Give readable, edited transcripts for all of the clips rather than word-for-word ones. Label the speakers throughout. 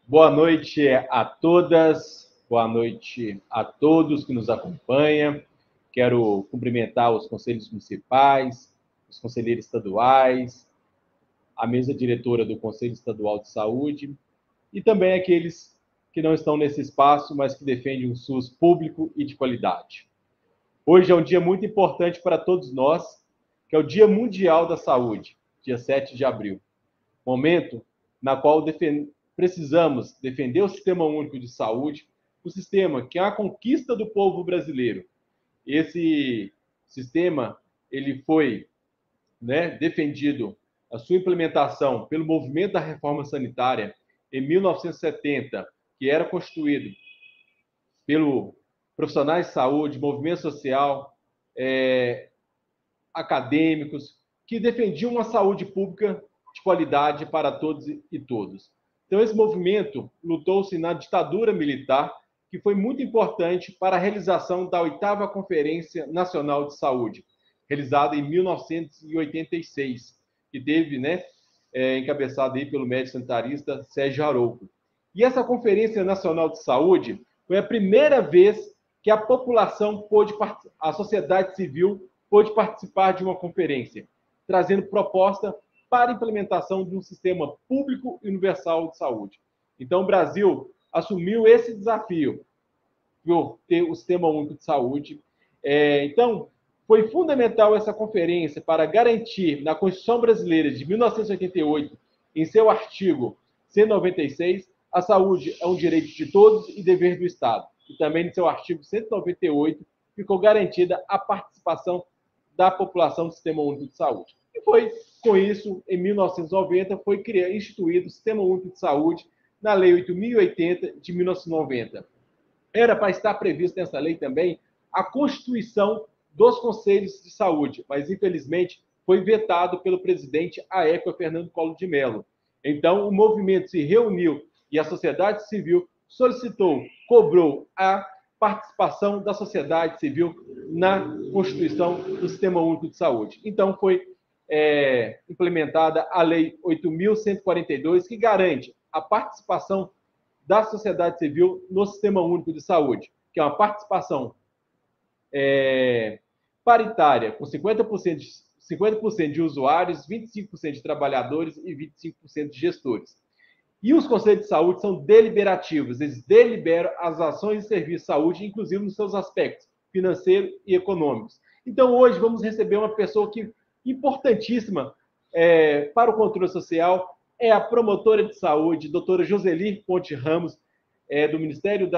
Speaker 1: Boa noite a todas, boa noite a todos que nos acompanham. Quero cumprimentar os conselhos municipais, os conselheiros estaduais, a mesa diretora do Conselho Estadual de Saúde e também aqueles que não estão nesse espaço, mas que defendem um SUS público e de qualidade. Hoje é um dia muito importante para todos nós, que é o Dia Mundial da Saúde, dia 7 de abril. Momento na qual precisamos defender o Sistema Único de Saúde, o sistema que é a conquista do povo brasileiro. Esse sistema ele foi, defendido a sua implementação pelo movimento da reforma sanitária em 1970, que era constituído pelo profissionais de saúde, movimento social, acadêmicos, que defendiam uma saúde pública de qualidade para todos e todos. Então, esse movimento lutou-se na ditadura militar, que foi muito importante para a realização da 8ª Conferência Nacional de Saúde, realizada em 1986, que teve, encabeçada aí pelo médico sanitarista Sérgio Haroco. E essa Conferência Nacional de Saúde foi a primeira vez que a população pôde, a sociedade civil pôde participar de uma conferência, trazendo proposta para a implementação de um sistema público e universal de saúde. Então, o Brasil assumiu esse desafio por ter o Sistema Único de Saúde. Então, foi fundamental essa conferência para garantir na Constituição Brasileira de 1988, em seu artigo 196, a saúde é um direito de todos e dever do Estado. E também no seu artigo 198, ficou garantida a participação da população do Sistema Único de Saúde. E foi com isso, em 1990, foi instituído o Sistema Único de Saúde na Lei 8.080 de 1990. Era para estar previsto nessa lei também a constituição dos conselhos de saúde, mas infelizmente foi vetado pelo presidente à época, Fernando Collor de Mello. Então, o movimento se reuniu e a sociedade civil solicitou, cobrou a participação da sociedade civil na constituição do Sistema Único de Saúde. Então, foi implementada a Lei 8.142, que garante a participação da sociedade civil no Sistema Único de Saúde, que é uma participação paritária, com 50% de usuários, 25% de trabalhadores e 25% de gestores. E os conselhos de saúde são deliberativos, eles deliberam as ações e serviços de saúde, inclusive nos seus aspectos financeiros e econômicos. Então, hoje, vamos receber uma pessoa que importantíssima para o controle social, é a promotora de saúde, doutora Joseli Ponte Ramos, do Ministério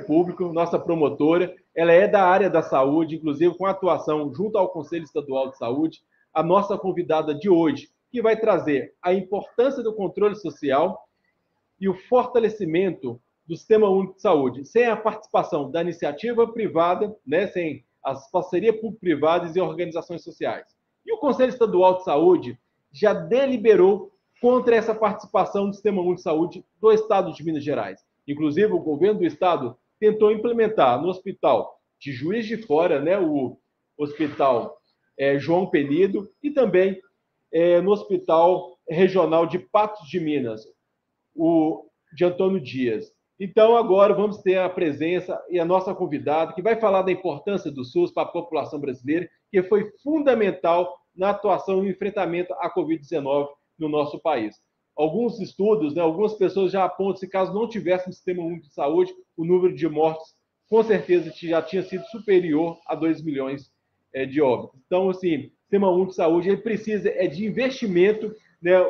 Speaker 1: Público, nossa promotora. Ela é da área da saúde, inclusive com atuação junto ao Conselho Estadual de Saúde. A nossa convidada de hoje, que vai trazer a importância do controle social e o fortalecimento do Sistema Único de Saúde, sem a participação da iniciativa privada, sem as parcerias público-privadas e organizações sociais. E o Conselho Estadual de Saúde já deliberou contra essa participação do Sistema Único de Saúde do Estado de Minas Gerais. Inclusive, o governo do Estado tentou implementar no Hospital de Juiz de Fora, o Hospital João Penido, e também no Hospital Regional de Patos de Minas, o de Antônio Dias. Então, agora vamos ter a presença e a nossa convidada, que vai falar da importância do SUS para a população brasileira, que foi fundamental na atuação e enfrentamento à Covid-19 no nosso país. Alguns estudos, algumas pessoas já apontam que, se caso não tivesse um Sistema Único de Saúde, o número de mortes, com certeza, já tinha sido superior a 2 milhões de óbitos. Então, assim, o Sistema Único de Saúde ele precisa de investimento,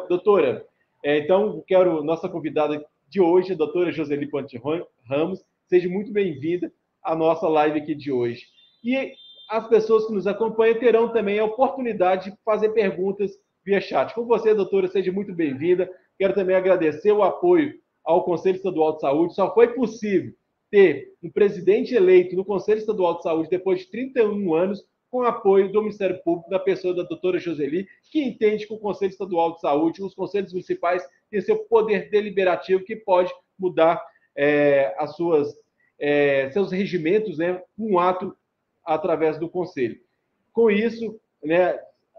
Speaker 1: doutora? Então, quero nossa convidada de hoje, a doutora Joseli Ponte Ramos, seja muito bem-vinda à nossa live aqui de hoje. E as pessoas que nos acompanham terão também a oportunidade de fazer perguntas via chat. Com você, doutora, seja muito bem-vinda. Quero também agradecer o apoio ao Conselho Estadual de Saúde. Só foi possível ter um presidente eleito no Conselho Estadual de Saúde depois de 31 anos, com apoio do Ministério Público, da pessoa da doutora Joseli, que entende que o Conselho Estadual de Saúde, os conselhos municipais, têm seu poder deliberativo que pode mudar seus regimentos, um ato através do Conselho. Com isso,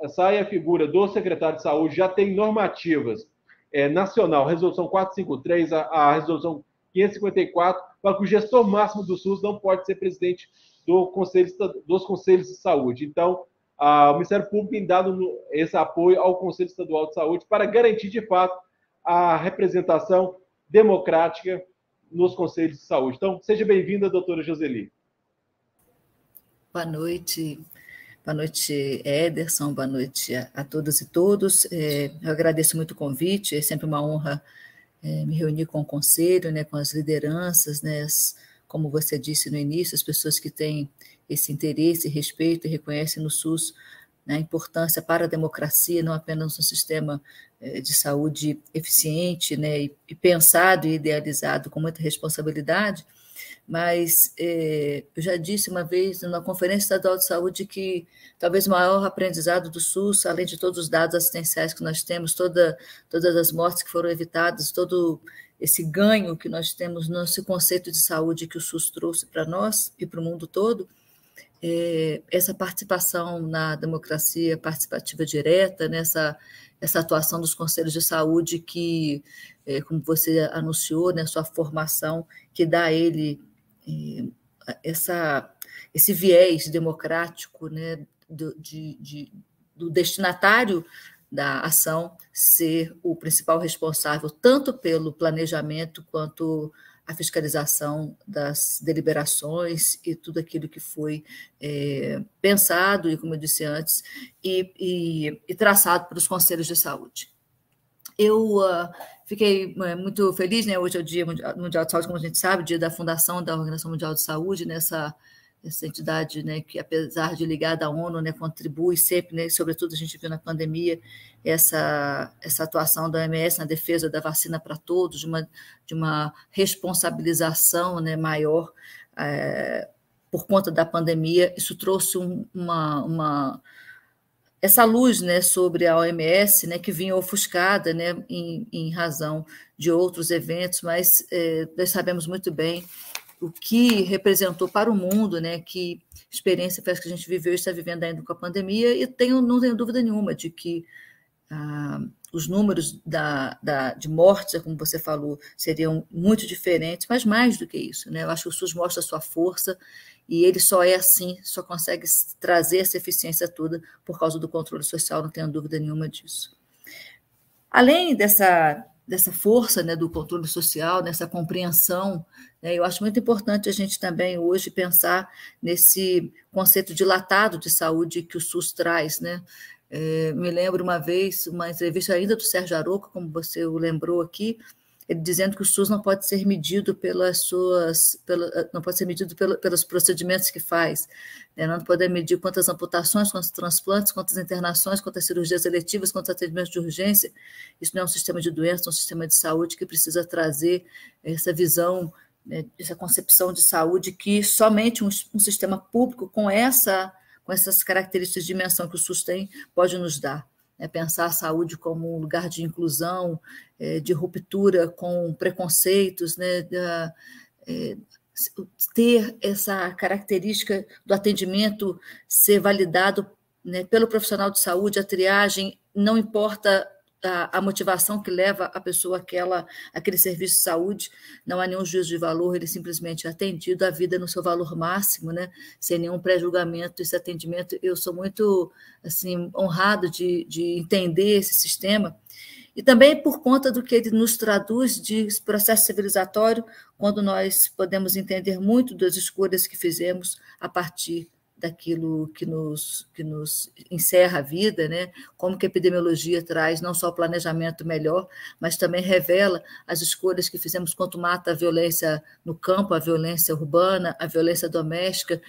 Speaker 1: sai a figura do secretário de saúde, já tem normativas nacional, resolução 453, a resolução 554, para que o gestor máximo do SUS não pode ser presidente dos conselhos de saúde. Então, o Ministério Público tem dado esse apoio ao Conselho Estadual de Saúde para garantir, de fato, a representação democrática nos conselhos de saúde. Então, seja bem-vinda, doutora Joseli.
Speaker 2: Boa noite. Boa noite, Ederson. Boa noite a todas e todos. Eu agradeço muito o convite. É sempre uma honra me reunir com o conselho, né, com as lideranças, né, como você disse no início, as pessoas que têm esse interesse, respeito e reconhecem no SUS, né, a importância para a democracia, não apenas um sistema de saúde eficiente, né, e pensado e idealizado com muita responsabilidade, mas eu já disse uma vez na Conferência Estadual de Saúde que talvez o maior aprendizado do SUS, além de todos os dados assistenciais que nós temos, todas as mortes que foram evitadas, todo esse ganho que nós temos nesse conceito de saúde que o SUS trouxe para nós e para o mundo todo, essa participação na democracia participativa direta, essa atuação dos conselhos de saúde que, como você anunciou, né, sua formação, que dá a ele esse viés democrático, né, do destinatário da ação ser o principal responsável tanto pelo planejamento quanto a fiscalização das deliberações e tudo aquilo que foi pensado e, como eu disse antes, e traçado pelos conselhos de saúde. Eu fiquei muito feliz, né? Hoje é o Dia Mundial de Saúde, como a gente sabe, dia da fundação da Organização Mundial de Saúde, essa entidade, né, que, apesar de ligada à ONU, né, contribui sempre, né, sobretudo a gente viu na pandemia, essa atuação da OMS na defesa da vacina para todos, de uma responsabilização, né, maior por conta da pandemia. Isso trouxe essa luz, né, sobre a OMS, né, que vinha ofuscada, né, em razão de outros eventos, mas nós sabemos muito bem o que representou para o mundo, né, que experiência foi essa que a gente viveu e está vivendo ainda com a pandemia, e não tenho dúvida nenhuma de que os números de mortes, como você falou, seriam muito diferentes, mas mais do que isso, né? Eu acho que o SUS mostra a sua força e ele só é assim, só consegue trazer essa eficiência toda por causa do controle social, não tenho dúvida nenhuma disso. Além dessa força, né, do controle social, dessa compreensão, né, eu acho muito importante a gente também hoje pensar nesse conceito dilatado de saúde que o SUS traz, né? Me lembro uma vez, uma entrevista ainda do Sérgio Aroca, como você o lembrou aqui, ele dizendo que o SUS não pode ser medido não pode ser medido pelos procedimentos que faz, né? Não pode medir quantas amputações, quantos transplantes, quantas internações, quantas cirurgias eletivas, quantos atendimentos de urgência. Isso não é um sistema de doença, é um sistema de saúde que precisa trazer essa visão, né, essa concepção de saúde que somente um sistema público com essas características de dimensão que o SUS tem pode nos dar. Pensar a saúde como um lugar de inclusão, de ruptura com preconceitos, né, ter essa característica do atendimento ser validado, né, pelo profissional de saúde, a triagem, não importa a motivação que leva a pessoa àquele serviço de saúde, não há nenhum juízo de valor, ele simplesmente é atendido a vida no seu valor máximo, né, sem nenhum pré-julgamento, esse atendimento. Eu sou muito assim, honrado de entender esse sistema, e também por conta do que ele nos traduz de processo civilizatório, quando nós podemos entender muito das escolhas que fizemos a partir daquilo que nos encerra a vida, né? Como que a epidemiologia traz não só o planejamento melhor, mas também revela as escolhas que fizemos quanto mata a violência no campo, a violência urbana, a violência doméstica,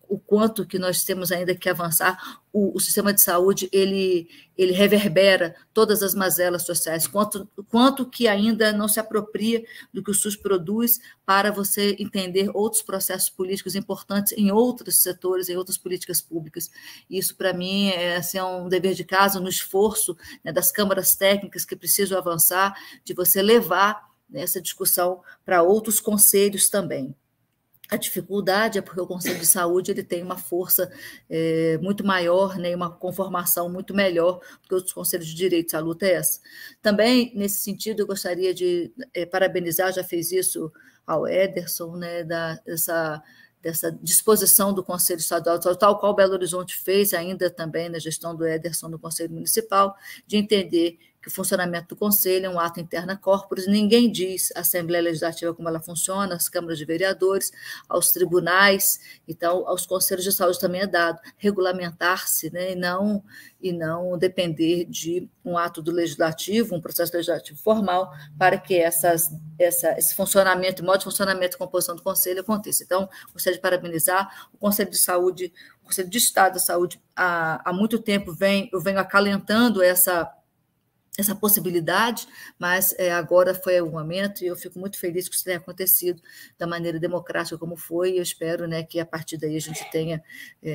Speaker 2: o quanto que nós temos ainda que avançar. O sistema de saúde, ele reverbera todas as mazelas sociais, quanto que ainda não se apropria do que o SUS produz para você entender outros processos políticos importantes em outros setores, em outras políticas públicas. Isso, para mim, assim, é um dever de casa, um esforço, né, das câmaras técnicas que precisam avançar, de você levar essa discussão para outros conselhos também. A dificuldade é porque o Conselho de Saúde ele tem uma força muito maior, né, uma conformação muito melhor do que os Conselhos de Direitos. A luta é essa. Também, nesse sentido, eu gostaria de parabenizar, já fez isso ao Ederson, né, dessa disposição do Conselho Estadual, tal qual Belo Horizonte fez ainda também na gestão do Ederson no Conselho Municipal, de entender que o funcionamento do Conselho é um ato interna corporis, ninguém diz a Assembleia Legislativa como ela funciona, as câmaras de vereadores, aos tribunais, então aos conselhos de saúde também é dado regulamentar-se, né, e não depender de um ato do legislativo, um processo legislativo formal, para que esse funcionamento, modo de funcionamento e composição do Conselho aconteça. Então, gostaria de parabenizar o Conselho de Saúde, o Conselho de Estado da Saúde, há muito tempo eu venho acalentando essa possibilidade, mas agora foi o momento e eu fico muito feliz que isso tenha acontecido da maneira democrática como foi, e eu espero, né, que a partir daí a gente tenha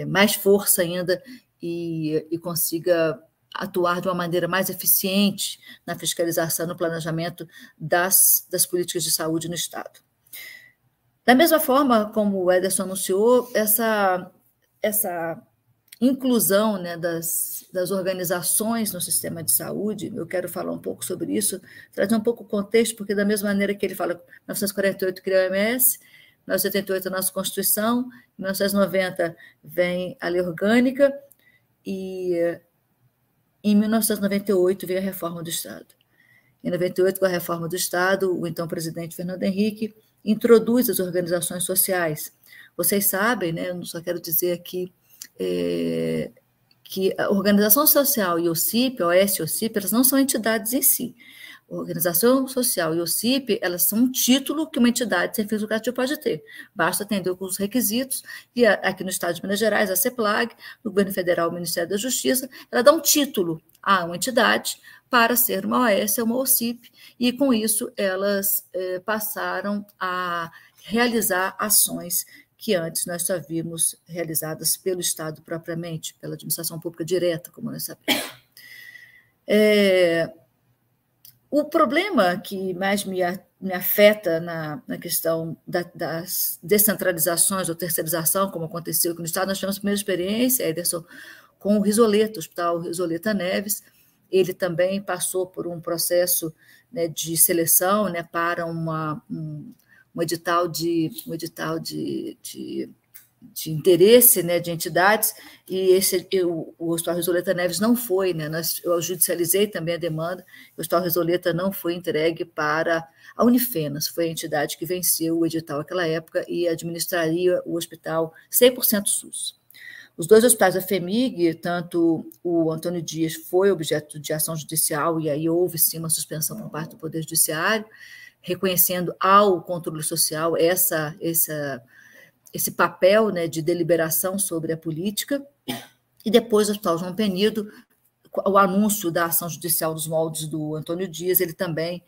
Speaker 2: mais força ainda e consiga atuar de uma maneira mais eficiente na fiscalização, no planejamento das políticas de saúde no Estado. Da mesma forma como o Ederson anunciou, essa inclusão, né, das organizações no sistema de saúde, eu quero falar um pouco sobre isso, trazer um pouco o contexto, porque da mesma maneira que ele fala, 1948 criou a OMS, 1978 a nossa Constituição, 1990 vem a Lei Orgânica, e em 1998 veio a reforma do Estado. Em 98, com a reforma do Estado, o então presidente Fernando Henrique introduz as organizações sociais. Vocês sabem, né, eu só quero dizer aqui, que a Organização Social e o OCIP, a OS e o OCIP, elas não são entidades em si. A Organização Social e o OCIP, elas são um título que uma entidade sem fins lucrativos pode ter. Basta atender os requisitos, e aqui no Estado de Minas Gerais, a CEPLAG, no Governo Federal, o Ministério da Justiça, ela dá um título a uma entidade para ser uma OS ou uma OCIP, e com isso elas passaram a realizar ações que antes nós só vimos realizadas pelo Estado propriamente, pela administração pública direta, como nós sabemos. O problema que mais me afeta na questão das descentralizações ou terceirização, como aconteceu aqui no Estado, nós tivemos a primeira experiência, Ederson, com o Risoleta, o Hospital Risoleta Neves. Ele também passou por um processo, né, de seleção, né, para um edital de interesse, né, de entidades, e o Hospital Risoleta Neves não foi, né, eu judicializei também a demanda, o Hospital Risoleta não foi entregue para a Unifenas, foi a entidade que venceu o edital naquela época e administraria o hospital 100% SUS. Os dois hospitais da FHEMIG, tanto o Antônio Dias foi objeto de ação judicial, e aí houve sim uma suspensão por parte do Poder Judiciário, reconhecendo ao controle social esse papel, né, de deliberação sobre a política, e depois o Hospital João Penido, o anúncio da ação judicial dos moldes do Antônio Dias, ele também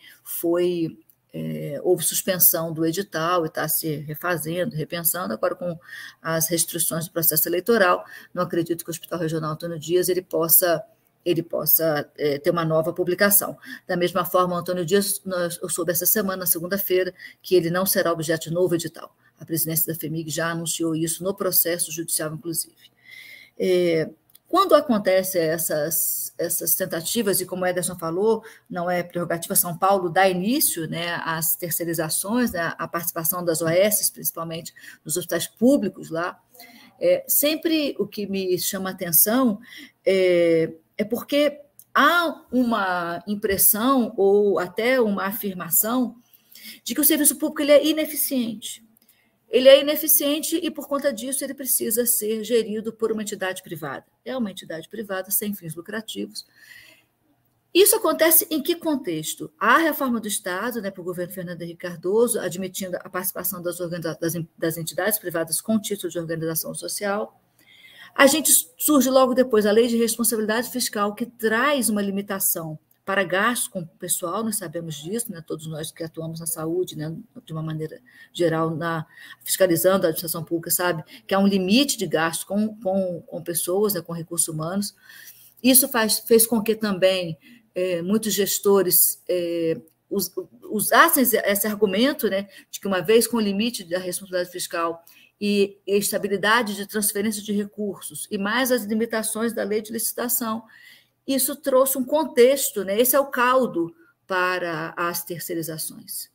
Speaker 2: houve suspensão do edital e está se refazendo, repensando, agora com as restrições do processo eleitoral, não acredito que o Hospital Regional Antônio Dias ele possa ter uma nova publicação. Da mesma forma, o Antônio Dias, eu soube essa semana, na segunda-feira, que ele não será objeto de novo edital. A presidência da FHEMIG já anunciou isso no processo judicial, inclusive. Quando acontecem essas tentativas, e como o Ederson falou, não é prerrogativa São Paulo dar início, né, às terceirizações, né, à participação das OS, principalmente nos hospitais públicos lá, sempre o que me chama a atenção é porque há uma impressão ou até uma afirmação de que o serviço público ele é ineficiente. Ele é ineficiente e, por conta disso, ele precisa ser gerido por uma entidade privada. É uma entidade privada sem fins lucrativos. Isso acontece em que contexto? A reforma do Estado, né, para o governo Fernando Henrique Cardoso, admitindo a participação das entidades privadas com título de organização social. A gente surge logo depois a Lei de Responsabilidade Fiscal, que traz uma limitação para gastos com o pessoal, nós sabemos disso, né, todos nós que atuamos na saúde, né, de uma maneira geral, fiscalizando a administração pública, sabe que há um limite de gastos com pessoas, né, com recursos humanos. Isso fez com que também muitos gestores usassem esse argumento, né, de que uma vez com o limite da responsabilidade fiscal e estabilidade de transferência de recursos, e mais as limitações da lei de licitação, isso trouxe um contexto, né? Esse é o caldo para as terceirizações.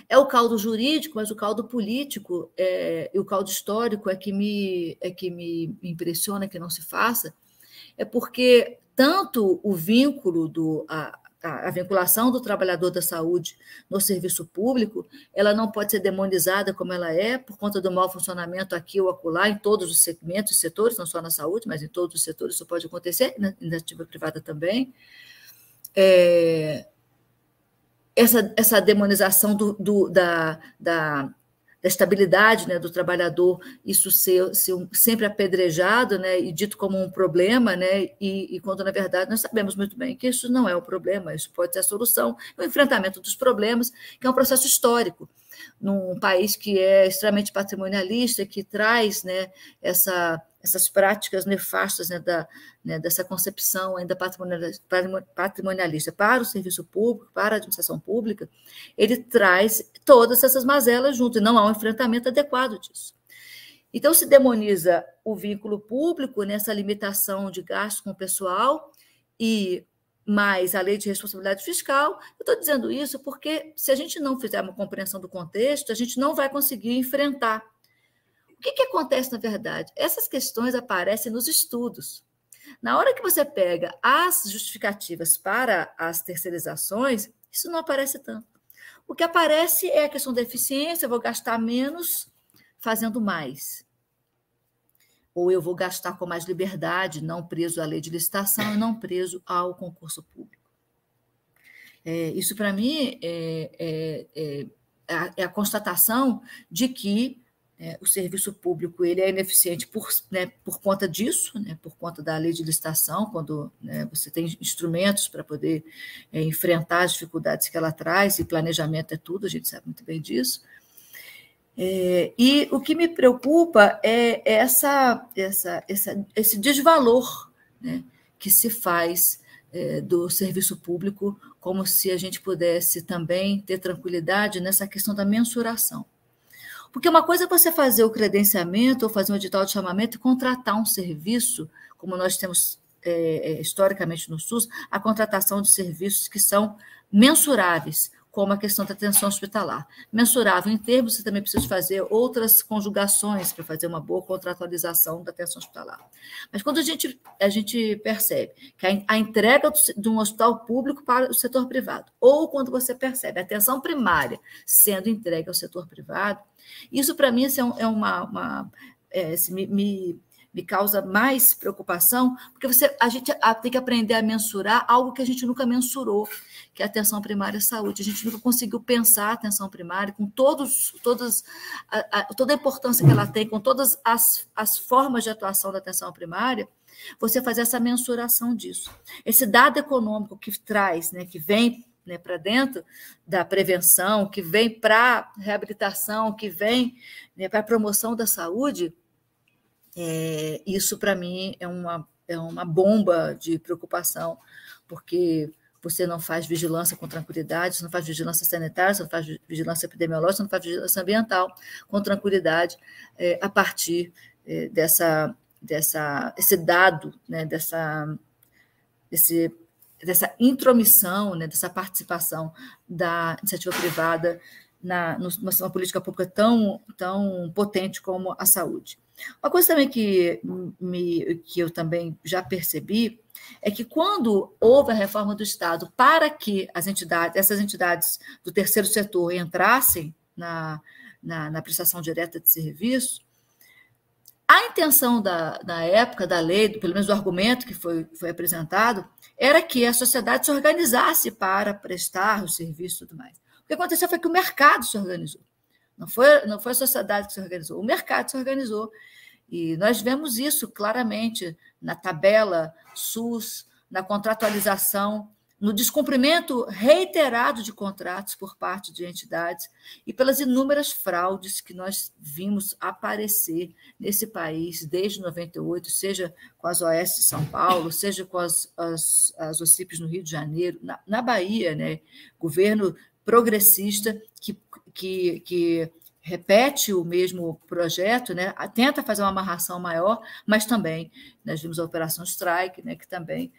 Speaker 2: É o caldo jurídico, mas o caldo político e o caldo histórico é que me impressiona que não se faça, é porque tanto o vínculo a vinculação do trabalhador da saúde no serviço público, ela não pode ser demonizada como ela é, por conta do mau funcionamento aqui ou acolá, em todos os segmentos e setores, não só na saúde, mas em todos os setores isso pode acontecer, na iniciativa privada também. Essa demonização da estabilidade, né, do trabalhador, isso ser sempre apedrejado, né, e dito como um problema, né, e quando, na verdade, nós sabemos muito bem que isso não é o problema, isso pode ser a solução, o enfrentamento dos problemas, que é um processo histórico, num país que é extremamente patrimonialista, que traz, né, essas práticas nefastas, né, dessa concepção ainda patrimonialista para o serviço público, para a administração pública, ele traz todas essas mazelas junto, e não há um enfrentamento adequado disso. Então, se demoniza o vínculo público nessa limitação de gastos com o pessoal e mais a lei de responsabilidade fiscal. Eu estou dizendo isso porque, se a gente não fizer uma compreensão do contexto, a gente não vai conseguir enfrentar. O que acontece, na verdade? Essas questões aparecem nos estudos. Na hora que você pega as justificativas para as terceirizações, isso não aparece tanto. O que aparece é a questão da eficiência, eu vou gastar menos fazendo mais. Ou eu vou gastar com mais liberdade, não preso à lei de licitação e não preso ao concurso público. Isso, para mim, é a constatação de que o serviço público ele é ineficiente por conta disso, né, por conta da lei de licitação, quando, né, você tem instrumentos para poder enfrentar as dificuldades que ela traz, e planejamento é tudo, a gente sabe muito bem disso. E o que me preocupa é esse desvalor, né, que se faz do serviço público, como se a gente pudesse também ter tranquilidade nessa questão da mensuração. Porque uma coisa é você fazer o credenciamento ou fazer um edital de chamamento e contratar um serviço, como nós temos historicamente no SUS, a contratação de serviços que são mensuráveis, como a questão da atenção hospitalar. Mensurável em termos, você também precisa fazer outras conjugações para fazer uma boa contratualização da atenção hospitalar. Mas quando a gente percebe que a entrega de um hospital público para o setor privado, ou quando você percebe a atenção primária sendo entregue ao setor privado, isso, para mim, me causa mais preocupação, porque a gente tem que aprender a mensurar algo que a gente nunca mensurou, que é a atenção primária à saúde. A gente nunca conseguiu pensar a atenção primária com toda a importância que ela tem, com todas as formas de atuação da atenção primária, você fazer essa mensuração disso. Esse dado econômico que traz, né, que vem, né, para dentro da prevenção, que vem para a reabilitação, que vem, né, para a promoção da saúde, isso, para mim, é uma bomba de preocupação, porque você não faz vigilância com tranquilidade, você não faz vigilância sanitária, você não faz vigilância epidemiológica, você não faz vigilância ambiental com tranquilidade, a partir esse dado, né, dessa intromissão, né, dessa participação da iniciativa privada numa política pública tão potente como a saúde. Uma coisa também que eu também já percebi é que, quando houve a reforma do Estado para que essas entidades do terceiro setor entrassem na prestação direta de serviço, a intenção da época da lei, pelo menos do argumento que foi apresentado, era que a sociedade se organizasse para prestar o serviço e tudo mais. O que aconteceu foi que o mercado se organizou. Não foi a sociedade que se organizou, o mercado se organizou. E nós vemos isso claramente na tabela SUS, na contratualização, no descumprimento reiterado de contratos por parte de entidades e pelas inúmeras fraudes que nós vimos aparecer nesse país desde 98, seja com as OS de São Paulo, seja com as OCIPs no Rio de Janeiro, na Bahia, né? Governo progressista que repete o mesmo projeto, né? Tenta fazer uma amarração maior, mas também nós vimos a Operação Strike, né? Que também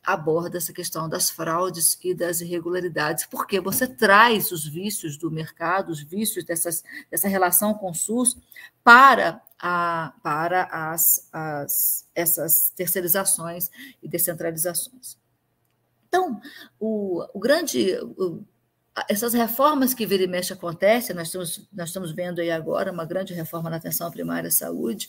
Speaker 2: aborda essa questão das fraudes e das irregularidades, porque você traz os vícios do mercado, os vícios dessa relação com o SUS para essas terceirizações e descentralizações. Então, essas reformas que vira e mexe acontecem, nós estamos vendo aí agora uma grande reforma na atenção primária à saúde,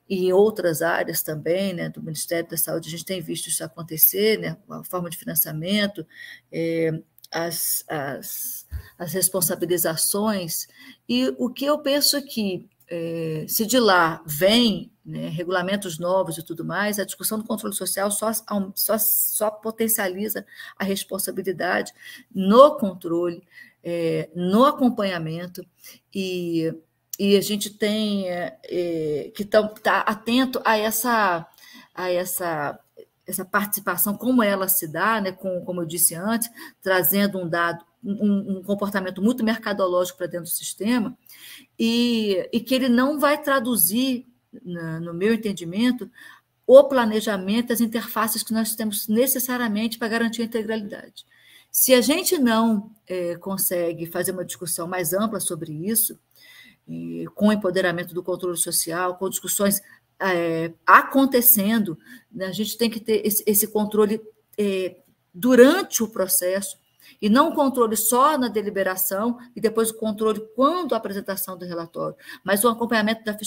Speaker 2: e em outras áreas também, né, do Ministério da Saúde, a gente tem visto isso acontecer, né, a forma de financiamento, as responsabilizações, e o que eu penso é que, se de lá vem, né, regulamentos novos e tudo mais, a discussão do controle social só potencializa a responsabilidade no controle, no acompanhamento, e a gente tem que estar atento a essa participação, como ela se dá, né, como eu disse antes, trazendo um dado, um comportamento muito mercadológico para dentro do sistema, e que ele não vai traduzir, no meu entendimento, o planejamento, as interfaces que nós temos necessariamente para garantir a integralidade. Se a gente não consegue fazer uma discussão mais ampla sobre isso, com o empoderamento do controle social, com discussões acontecendo, né, a gente tem que ter esse controle durante o processo, e não o controle só na deliberação e depois o controle quando a apresentação do relatório, mas o acompanhamento da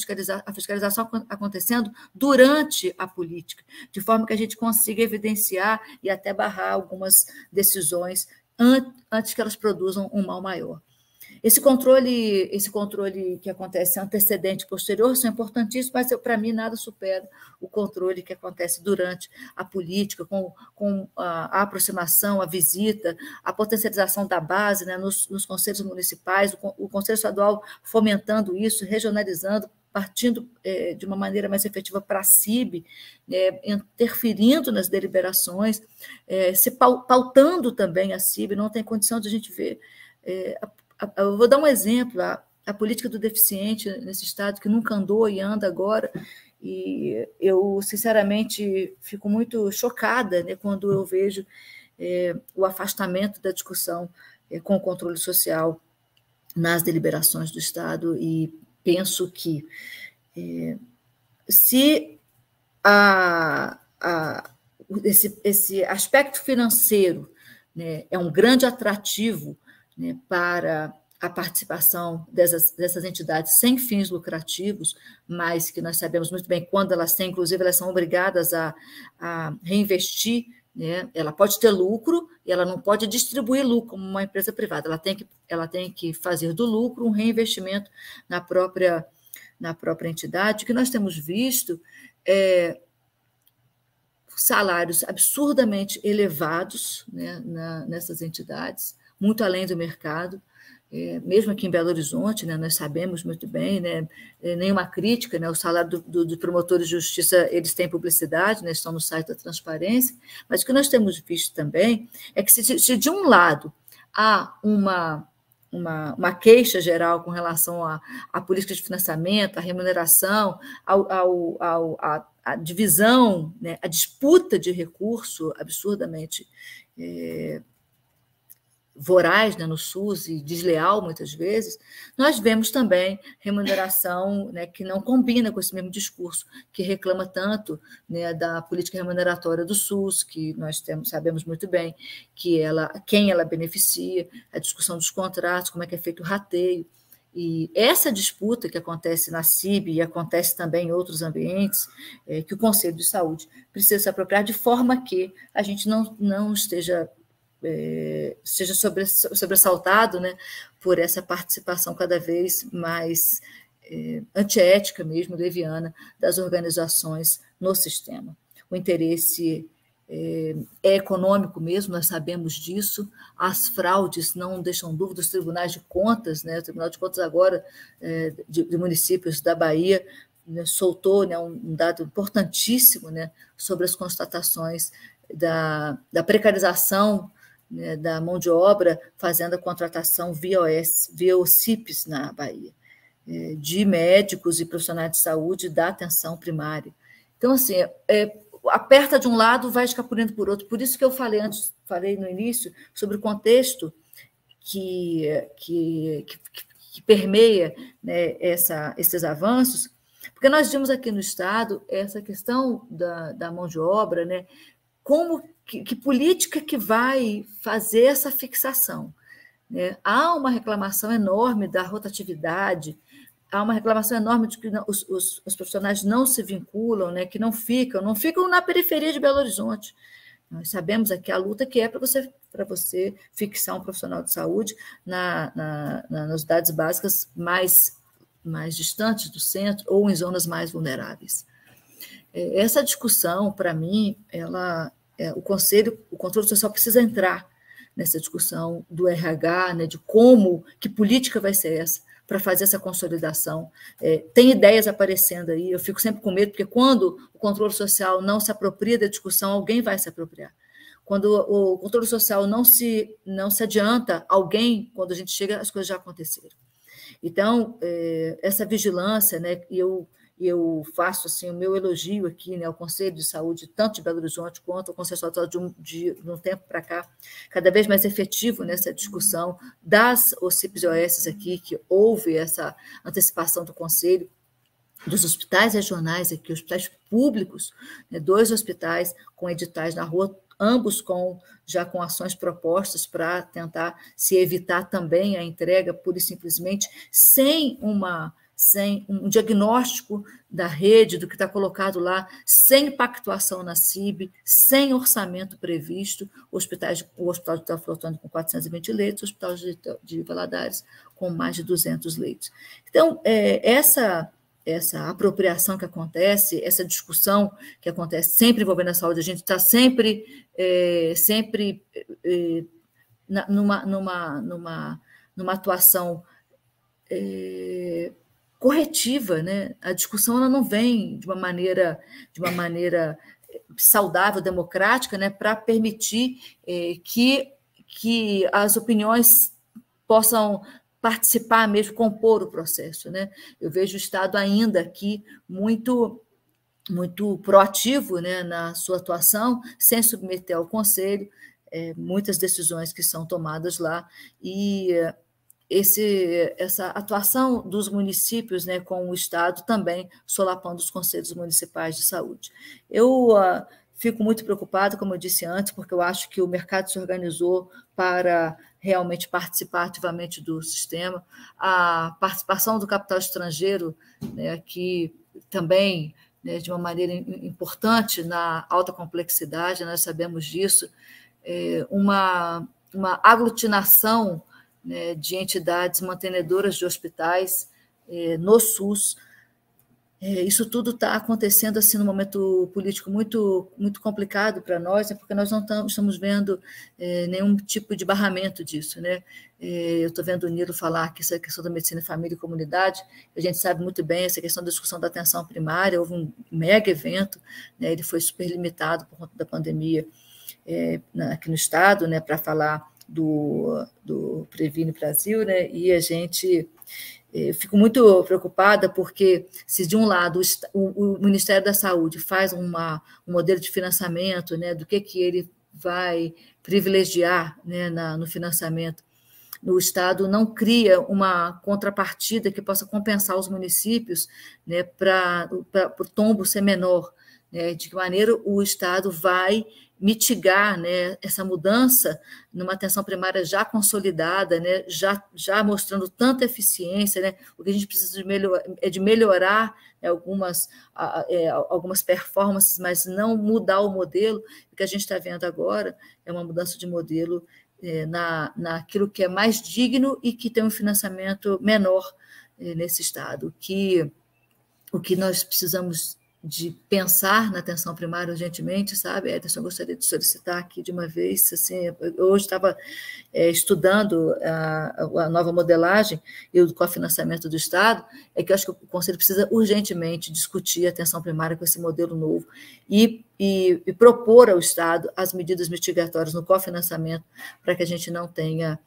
Speaker 2: fiscalização acontecendo durante a política, de forma que a gente consiga evidenciar e até barrar algumas decisões antes que elas produzam um mal maior. Esse controle que acontece antecedente e posterior são importantíssimos, mas para mim nada supera o controle que acontece durante a política, com a aproximação, a visita, a potencialização da base, né, nos conselhos municipais, o Conselho Estadual fomentando isso, regionalizando, partindo de uma maneira mais efetiva para a CIB, interferindo nas deliberações, se pautando também a CIB, não tem condição de a gente ver. Eu vou dar um exemplo, a política do deficiente nesse estado, que nunca andou e anda agora, e eu, sinceramente, fico muito chocada, né, quando eu vejo o afastamento da discussão com o controle social nas deliberações do Estado, e penso que se esse aspecto financeiro, né, é um grande atrativo, né, para a participação dessas entidades sem fins lucrativos, mas que nós sabemos muito bem quando elas têm, inclusive, elas são obrigadas a reinvestir, né? Ela pode ter lucro e ela não pode distribuir lucro como uma empresa privada, ela tem que fazer do lucro um reinvestimento na própria entidade. O que nós temos visto salários absurdamente elevados, né, nessas entidades, muito além do mercado, mesmo aqui em Belo Horizonte, né, nós sabemos muito bem, né, nenhuma crítica, né, o salário dos promotores de justiça, eles têm publicidade, né, estão no site da transparência, mas o que nós temos visto também é que se de um lado há uma queixa geral com relação à política de financiamento, à remuneração, à divisão, né, à disputa de recurso absurdamente voraz, né, no SUS, e desleal muitas vezes, nós vemos também remuneração, né, que não combina com esse mesmo discurso, que reclama tanto, né, da política remuneratória do SUS, que nós sabemos muito bem quem ela beneficia, a discussão dos contratos, como é que é feito o rateio. E essa disputa que acontece na CIB e acontece também em outros ambientes, que o Conselho de Saúde precisa se apropriar, de forma que a gente não seja sobressaltado, né, por essa participação cada vez mais antiética mesmo, leviana, das organizações no sistema. O interesse é econômico mesmo, nós sabemos disso, as fraudes não deixam dúvida, os tribunais de contas, né, o Tribunal de Contas agora de municípios da Bahia, né, soltou, né, um dado importantíssimo, né, sobre as constatações da precarização, né, da mão de obra, fazendo a contratação via OCIPs na Bahia, de médicos e profissionais de saúde da atenção primária. Então, assim, aperta de um lado, vai escapulindo por outro. Por isso que eu falei no início, sobre o contexto que permeia, né, esses avanços, porque nós vimos aqui no Estado essa questão da mão de obra, né, que política que vai fazer essa fixação, né? Há uma reclamação enorme da rotatividade, há uma reclamação enorme de que os profissionais não se vinculam, né, que não ficam na periferia de Belo Horizonte. Nós sabemos aqui a luta que é para você fixar um profissional de saúde nas cidades básicas mais distantes do centro ou em zonas mais vulneráveis. Essa discussão, para mim, o controle social precisa entrar nessa discussão do RH, né, de que política vai ser essa para fazer essa consolidação. Tem ideias aparecendo aí, eu fico sempre com medo, porque quando o controle social não se apropria da discussão, alguém vai se apropriar. Quando o controle social não se adianta, quando a gente chega, as coisas já aconteceram. Então, essa vigilância, né, eu faço assim, o meu elogio aqui, né, ao Conselho de Saúde, tanto de Belo Horizonte quanto ao Conselho Estadual de um tempo para cá, cada vez mais efetivo nessa discussão das OCIPs e OS aqui, que houve essa antecipação do Conselho, dos hospitais regionais aqui, hospitais públicos, né, 2 hospitais com editais na rua, ambos já com ações propostas para tentar se evitar também a entrega, pura e simplesmente, sem um diagnóstico da rede, do que está colocado lá, sem pactuação na CIB, sem orçamento previsto, o Hospital de Teoflotone com 420 leitos, o Hospital de Valadares com mais de 200 leitos. Então, essa apropriação que acontece, essa discussão que acontece sempre envolvendo a saúde, a gente está sempre numa atuação corretiva, né? A discussão ela não vem de uma maneira saudável, democrática, né? Para permitir que as opiniões possam participar mesmo, compor o processo, né? Eu vejo o Estado ainda aqui muito proativo, né, na sua atuação, sem submeter ao Conselho muitas decisões que são tomadas lá, e essa atuação dos municípios, né, com o Estado também solapando os conselhos municipais de saúde. Eu fico muito preocupada, como eu disse antes, porque eu acho que o mercado se organizou para realmente participar ativamente do sistema. A participação do capital estrangeiro, né, que também, né, de uma maneira importante na alta complexidade, nós sabemos disso, uma aglutinação, né, de entidades mantenedoras de hospitais no SUS. Isso tudo está acontecendo assim num momento político muito complicado para nós, porque nós não estamos vendo nenhum tipo de barramento disso, né? Eu estou vendo o Nilo falar que essa questão da medicina, família e comunidade, a gente sabe muito bem essa questão da discussão da atenção primária, houve um mega evento, né? Ele foi super limitado por conta da pandemia aqui no Estado, né, para falar do Previne Brasil, né? E eu fico muito preocupada porque, se de um lado o Ministério da Saúde faz um modelo de financiamento, né, do que ele vai privilegiar, né, no financiamento, o Estado não cria uma contrapartida que possa compensar os municípios, né, para o tombo ser menor, né, de que maneira o Estado vai mitigar, né, essa mudança numa atenção primária já consolidada, né, já mostrando tanta eficiência, né, o que a gente precisa de melhorar, né, algumas performances, mas não mudar o modelo. O que a gente está vendo agora é uma mudança de modelo naquilo que é mais digno e que tem um financiamento menor nesse Estado. O que nós precisamos de pensar na atenção primária urgentemente, sabe, Ederson, eu gostaria de solicitar aqui de uma vez, assim, eu hoje estava estudando a nova modelagem e o cofinanciamento do Estado, é que eu acho que o Conselho precisa urgentemente discutir a atenção primária com esse modelo novo e propor ao Estado as medidas mitigatórias no cofinanciamento para que a gente não tenha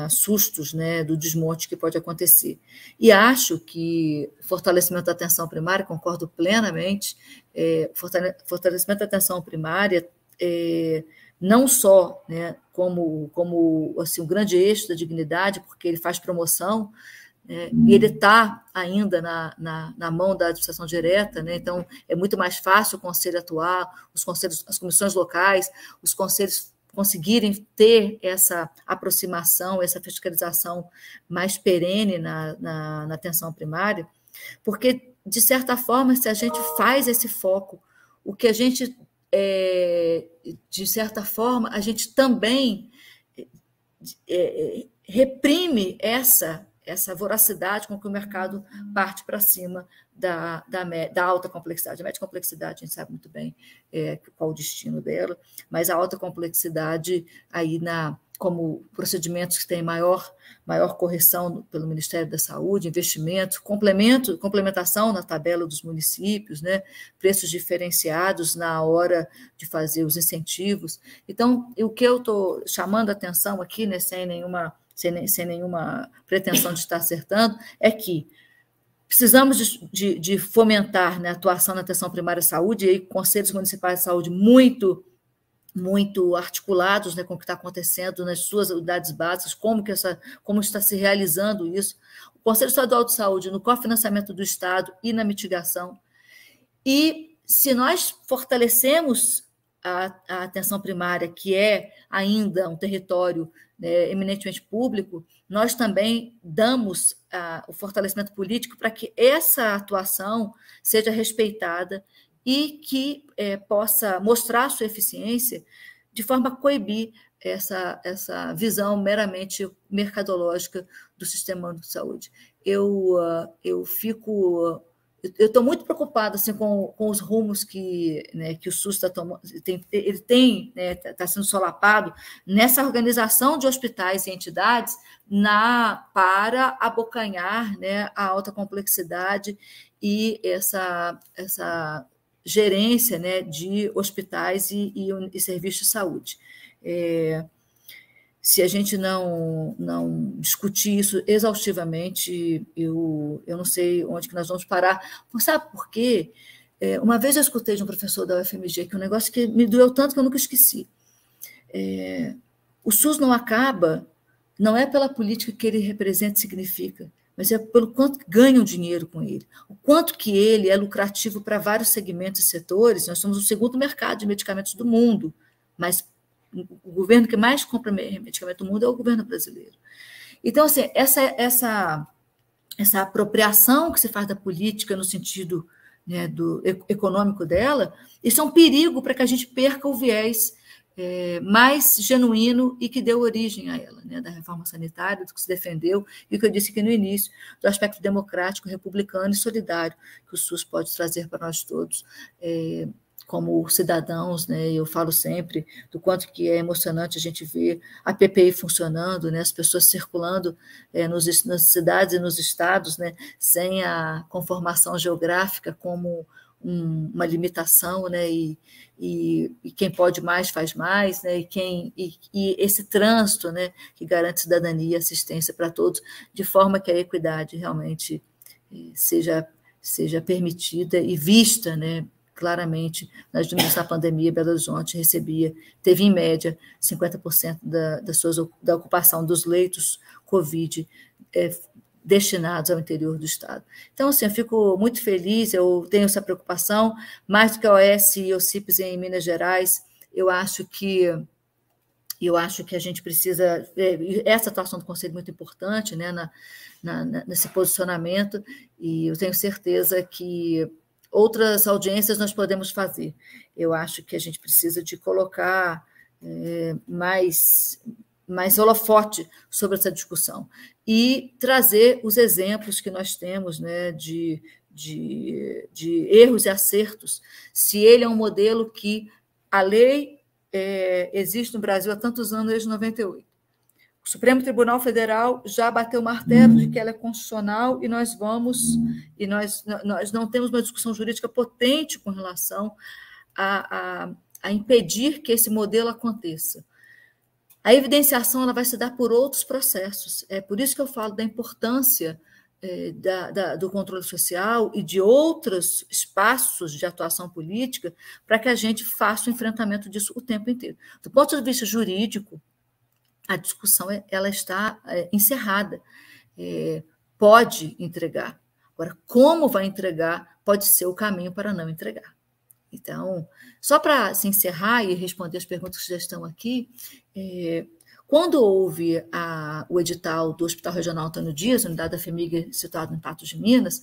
Speaker 2: sustos, né, do desmonte que pode acontecer. E acho que fortalecimento da atenção primária, concordo plenamente, fortalecimento da atenção primária, não só, né, como assim, um grande eixo da dignidade, porque ele faz promoção, né, e ele está ainda na mão da administração direta, né, então é muito mais fácil o conselho atuar, os conselhos, as comissões locais, os conselhos conseguirem ter essa aproximação, essa fiscalização mais perene na atenção primária, porque, de certa forma, se a gente faz esse foco, o que a gente, de certa forma, a gente também reprime essa voracidade com que o mercado parte para cima da alta complexidade. A média complexidade, a gente sabe muito bem qual o destino dela, mas a alta complexidade aí como procedimentos que têm maior correção pelo Ministério da Saúde, investimentos, complementação na tabela dos municípios, né, preços diferenciados na hora de fazer os incentivos. Então, o que eu estou chamando a atenção aqui, né, sem nenhuma pretensão de estar acertando, é que precisamos de fomentar, né, a atuação na atenção primária à saúde, e aí conselhos municipais de saúde muito articulados, né, com o que está acontecendo nas suas unidades básicas, como está se realizando isso, o Conselho Estadual de Saúde no cofinanciamento do Estado e na mitigação. E se nós fortalecemos a atenção primária, que é ainda um território, né, eminentemente público, nós também damos o fortalecimento político para que essa atuação seja respeitada e que possa mostrar sua eficiência de forma a coibir essa visão meramente mercadológica do sistema único de saúde. Eu estou muito preocupada assim, com os rumos que o SUS está tomando. Ele está sendo solapado nessa organização de hospitais e entidades para abocanhar, né, a alta complexidade e essa gerência, né, de hospitais e serviços de saúde. Se a gente não discutir isso exaustivamente, eu não sei onde que nós vamos parar. Sabe por quê? Uma vez eu escutei de um professor da UFMG, que é um negócio que me doeu tanto que eu nunca esqueci. O SUS não acaba, não é pela política que ele representa e significa, mas é pelo quanto ganham dinheiro com ele, o quanto que ele é lucrativo para vários segmentos e setores. Nós somos o segundo mercado de medicamentos do mundo, mas o governo que mais compra medicamento do mundo é o governo brasileiro. Então, assim, essa apropriação que se faz da política no sentido, né, do econômico dela, isso é um perigo para que a gente perca o viés mais genuíno e que deu origem a ela, né, da reforma sanitária, do que se defendeu, e o que eu disse aqui no início, do aspecto democrático, republicano e solidário que o SUS pode trazer para nós todos, como cidadãos, né? Eu falo sempre do quanto que é emocionante a gente ver a PPI funcionando, né? As pessoas circulando nas cidades e nos estados, né? Sem a conformação geográfica como uma limitação, né? E quem pode mais faz mais, né? E esse trânsito, né? Que garante cidadania e assistência para todos, de forma que a equidade realmente seja permitida e vista, né? Claramente, nas números da pandemia, Belo Horizonte teve em média 50% da ocupação dos leitos Covid destinados ao interior do estado. Então, assim, eu fico muito feliz, eu tenho essa preocupação, mais do que a OS e o CIPS em Minas Gerais, eu acho que a gente precisa, essa atuação do Conselho é muito importante, né, nesse posicionamento, e eu tenho certeza que outras audiências nós podemos fazer. Eu acho que a gente precisa de colocar mais holofote sobre essa discussão e trazer os exemplos que nós temos, né, de de erros e acertos, se ele é um modelo que a lei existe no Brasil há tantos anos, desde 98. O Supremo Tribunal Federal já bateu o martelo de que ela é constitucional e nós não temos uma discussão jurídica potente com relação a impedir que esse modelo aconteça. A evidenciação ela vai se dar por outros processos. É por isso que eu falo da importância do controle social e de outros espaços de atuação política para que a gente faça o enfrentamento disso o tempo inteiro. Do ponto de vista jurídico, a discussão ela está encerrada. Pode entregar. Agora, como vai entregar pode ser o caminho para não entregar. Então, só para se encerrar e responder as perguntas que já estão aqui, quando houve o edital do Hospital Regional Antônio Dias, unidade da FHEMIG situado em Patos de Minas,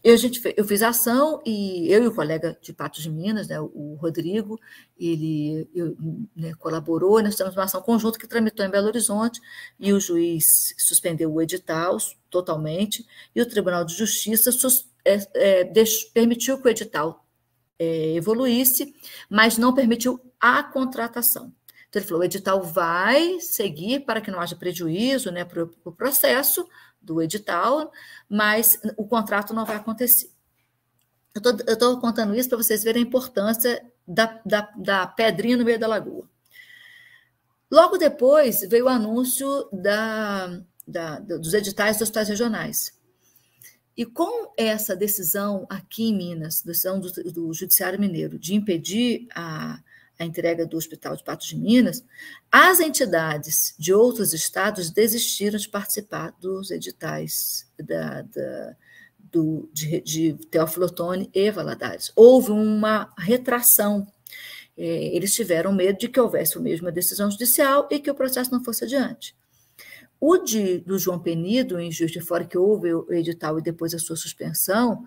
Speaker 2: eu fiz ação e eu e o colega de Patos de Minas, né, o Rodrigo, ele colaborou, nós temos uma ação conjunta que tramitou em Belo Horizonte e o juiz suspendeu o edital totalmente e o Tribunal de Justiça permitiu que o edital evoluísse, mas não permitiu a contratação. Então, ele falou, o edital vai seguir para que não haja prejuízo, né, para o processo do edital, mas o contrato não vai acontecer. Eu estou contando isso para vocês verem a importância da pedrinha no meio da lagoa. Logo depois, veio o anúncio dos editais dos hospitais regionais. E com essa decisão aqui em Minas, decisão do Judiciário Mineiro, de impedir a entrega do Hospital de Patos de Minas, as entidades de outros estados desistiram de participar dos editais de Teófilo Otoni e Valadares. Houve uma retração. Eles tiveram medo de que houvesse a mesma decisão judicial e que o processo não fosse adiante. Do João Penido, em Juiz de Fora, que houve o edital e depois a sua suspensão,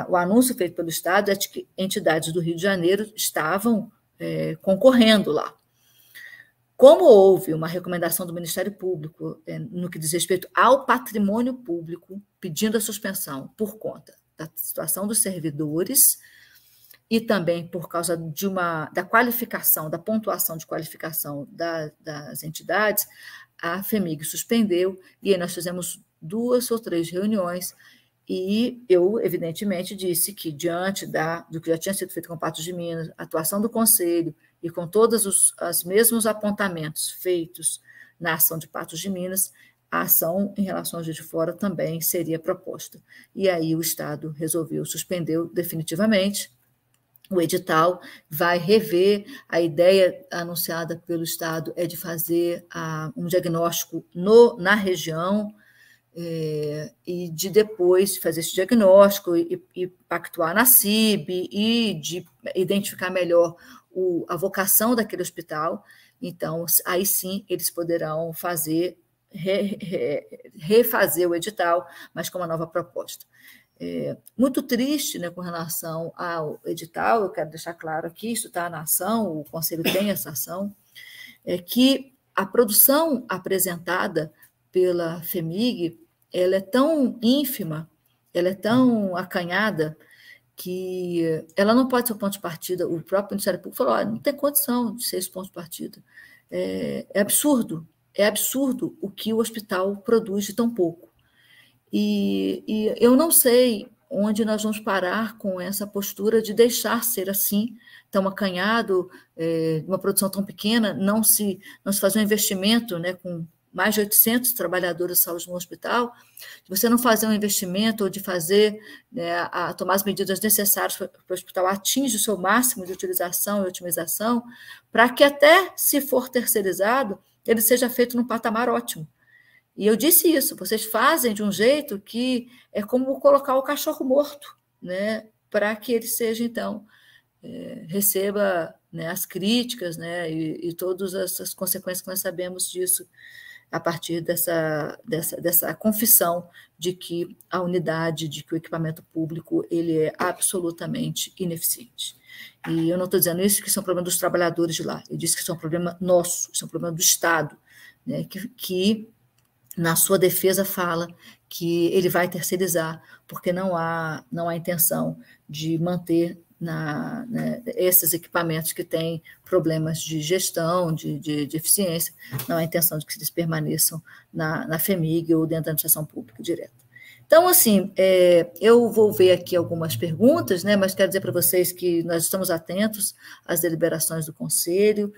Speaker 2: o anúncio feito pelo Estado é de que entidades do Rio de Janeiro estavam concorrendo lá. Como houve uma recomendação do Ministério Público no que diz respeito ao patrimônio público, pedindo a suspensão por conta da situação dos servidores e também por causa da qualificação, da pontuação de qualificação das entidades, a FHEMIG suspendeu, e aí nós fizemos 2 ou 3 reuniões, e eu, evidentemente, disse que, diante do que já tinha sido feito com Patos de Minas, a atuação do Conselho, e com todos os mesmos apontamentos feitos na ação de Patos de Minas, a ação em relação ao Juiz de Fora também seria proposta. E aí o Estado suspendeu definitivamente o edital, vai rever. A ideia anunciada pelo Estado é de fazer um diagnóstico na região, e de depois fazer esse diagnóstico e pactuar na CIB e de identificar melhor a vocação daquele hospital. Então, aí sim, eles poderão refazer o edital, mas com uma nova proposta. Muito triste, né, com relação ao edital, eu quero deixar claro aqui, isso está na ação, o Conselho tem essa ação, que a produção apresentada pela FHEMIG, ela é tão ínfima, ela é tão acanhada, que ela não pode ser o ponto de partida. O próprio Ministério Público falou, não tem condição de ser esse ponto de partida. É absurdo o que o hospital produz de tão pouco. E eu não sei onde nós vamos parar com essa postura de deixar ser assim, tão acanhado, uma produção tão pequena, não se fazer um investimento, né, com mais de 800 trabalhadores de saúde no hospital, de você não fazer um investimento ou de fazer, né, tomar as medidas necessárias para o hospital atingir o seu máximo de utilização e otimização, para que até se for terceirizado, ele seja feito num patamar ótimo. E eu disse isso, vocês fazem de um jeito que é como colocar o cachorro morto, né, para que ele seja, então, receba, né, as críticas, né, e todas as consequências que nós sabemos disso, a partir dessa confissão de que a unidade, de que o equipamento público ele é absolutamente ineficiente. E eu não estou dizendo isso que isso é um problema dos trabalhadores de lá, eu disse que isso é um problema nosso, isso é um problema do Estado, né, que na sua defesa, fala que ele vai terceirizar, porque não há intenção de manter esses equipamentos que têm problemas de gestão, de eficiência, não há intenção de que eles permaneçam na FEMIG ou dentro da administração pública direta. Então, assim, eu vou ver aqui algumas perguntas, né, mas quero dizer para vocês que nós estamos atentos às deliberações do Conselho.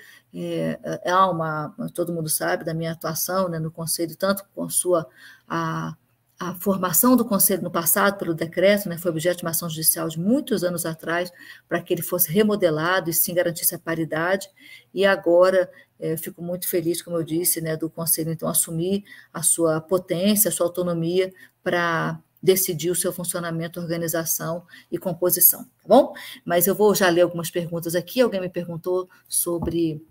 Speaker 2: Todo mundo sabe da minha atuação, né, no Conselho, tanto com a formação do Conselho no passado pelo decreto, né, foi objeto de uma ação judicial de muitos anos atrás, para que ele fosse remodelado e sim garantisse a paridade, e agora fico muito feliz, como eu disse, né, do Conselho, então, assumir a sua potência, a sua autonomia para decidir o seu funcionamento, organização e composição, tá bom? Mas eu vou já ler algumas perguntas aqui. Alguém me perguntou sobre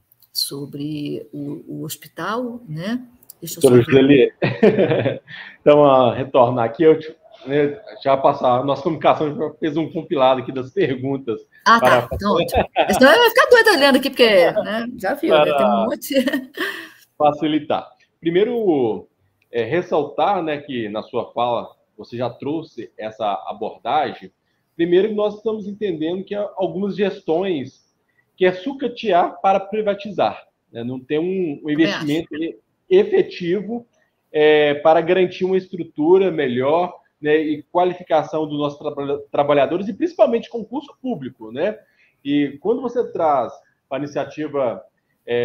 Speaker 2: o hospital, né? Deixa eu
Speaker 1: Doutora Joseli, então, a retornar aqui, já passar, a nossa comunicação já fez um compilado aqui das perguntas.
Speaker 2: Tá, então ótimo. Senão eu ia ficar doida lendo aqui, porque, né, já viu, né, tem um monte.
Speaker 1: Facilitar. Primeiro, ressaltar, né, que na sua fala você já trouxe essa abordagem. Primeiro, nós estamos entendendo que há algumas gestões que é sucatear para privatizar, né? Não tem um investimento efetivo para garantir uma estrutura melhor, né, e qualificação dos nossos trabalhadores, e principalmente concurso público, né? E quando você traz a iniciativa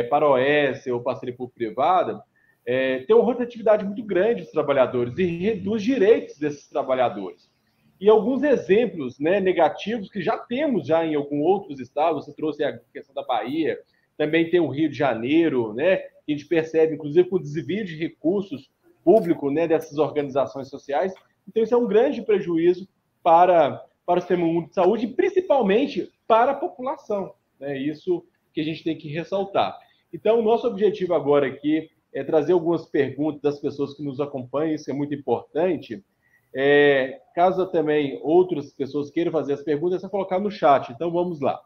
Speaker 1: para a OS ou parceria público-privada, tem uma rotatividade muito grande dos trabalhadores e reduz direitos desses trabalhadores. E alguns exemplos, né, negativos que já temos em alguns outros estados, você trouxe a questão da Bahia, também tem o Rio de Janeiro, né? A gente percebe, inclusive, com o desvio de recursos públicos, né, dessas organizações sociais. Então, isso é um grande prejuízo para o sistema único de saúde e, principalmente, para a população, né? Isso que a gente tem que ressaltar. Então, o nosso objetivo agora aqui é trazer algumas perguntas das pessoas que nos acompanham, isso é muito importante. Caso também outras pessoas queiram fazer as perguntas, é só colocar no chat. Então, vamos lá.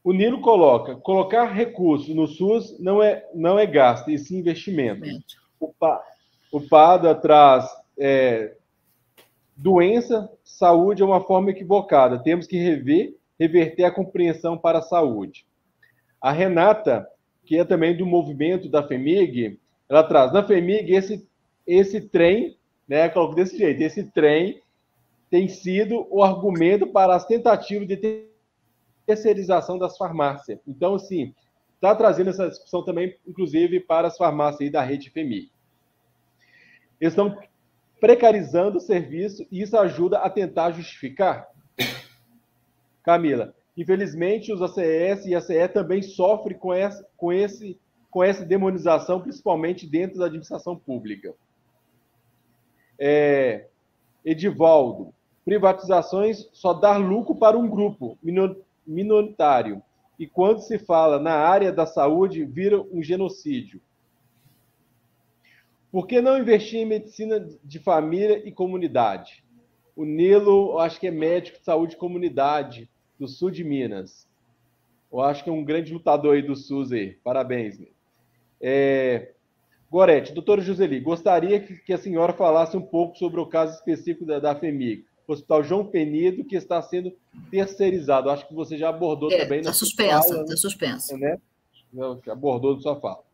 Speaker 1: O Nilo colocar recursos no SUS não é gasto, e sim investimento. O Pada traz doença, saúde é uma forma equivocada. Temos que reverter a compreensão para a saúde. A Renata, que é também do movimento da FEMIG, ela traz, na FEMIG, esse trem, né, coloco desse jeito, esse trem tem sido o argumento para as tentativas de terceirização das farmácias. Então, assim, está trazendo essa discussão também, inclusive, para as farmácias aí da rede FEMIG. Eles estão precarizando o serviço e isso ajuda a tentar justificar? Camila, infelizmente, os ACS e ACE também sofrem com essa demonização, principalmente dentro da administração pública. Edivaldo, privatizações só dá lucro para um grupo minoritário. E quando se fala na área da saúde, vira um genocídio. Por que não investir em medicina de família e comunidade? O Nilo, eu acho que é médico de saúde e comunidade do sul de Minas. Eu acho que é um grande lutador aí do SUS aí. Parabéns. Gorete, doutora Joseli, gostaria que a senhora falasse um pouco sobre o caso específico da FEMIG, o Hospital João Penido, que está sendo terceirizado. Acho que você já abordou também na sua fala.
Speaker 2: Está suspensa.
Speaker 1: Né? Abordou na sua fala.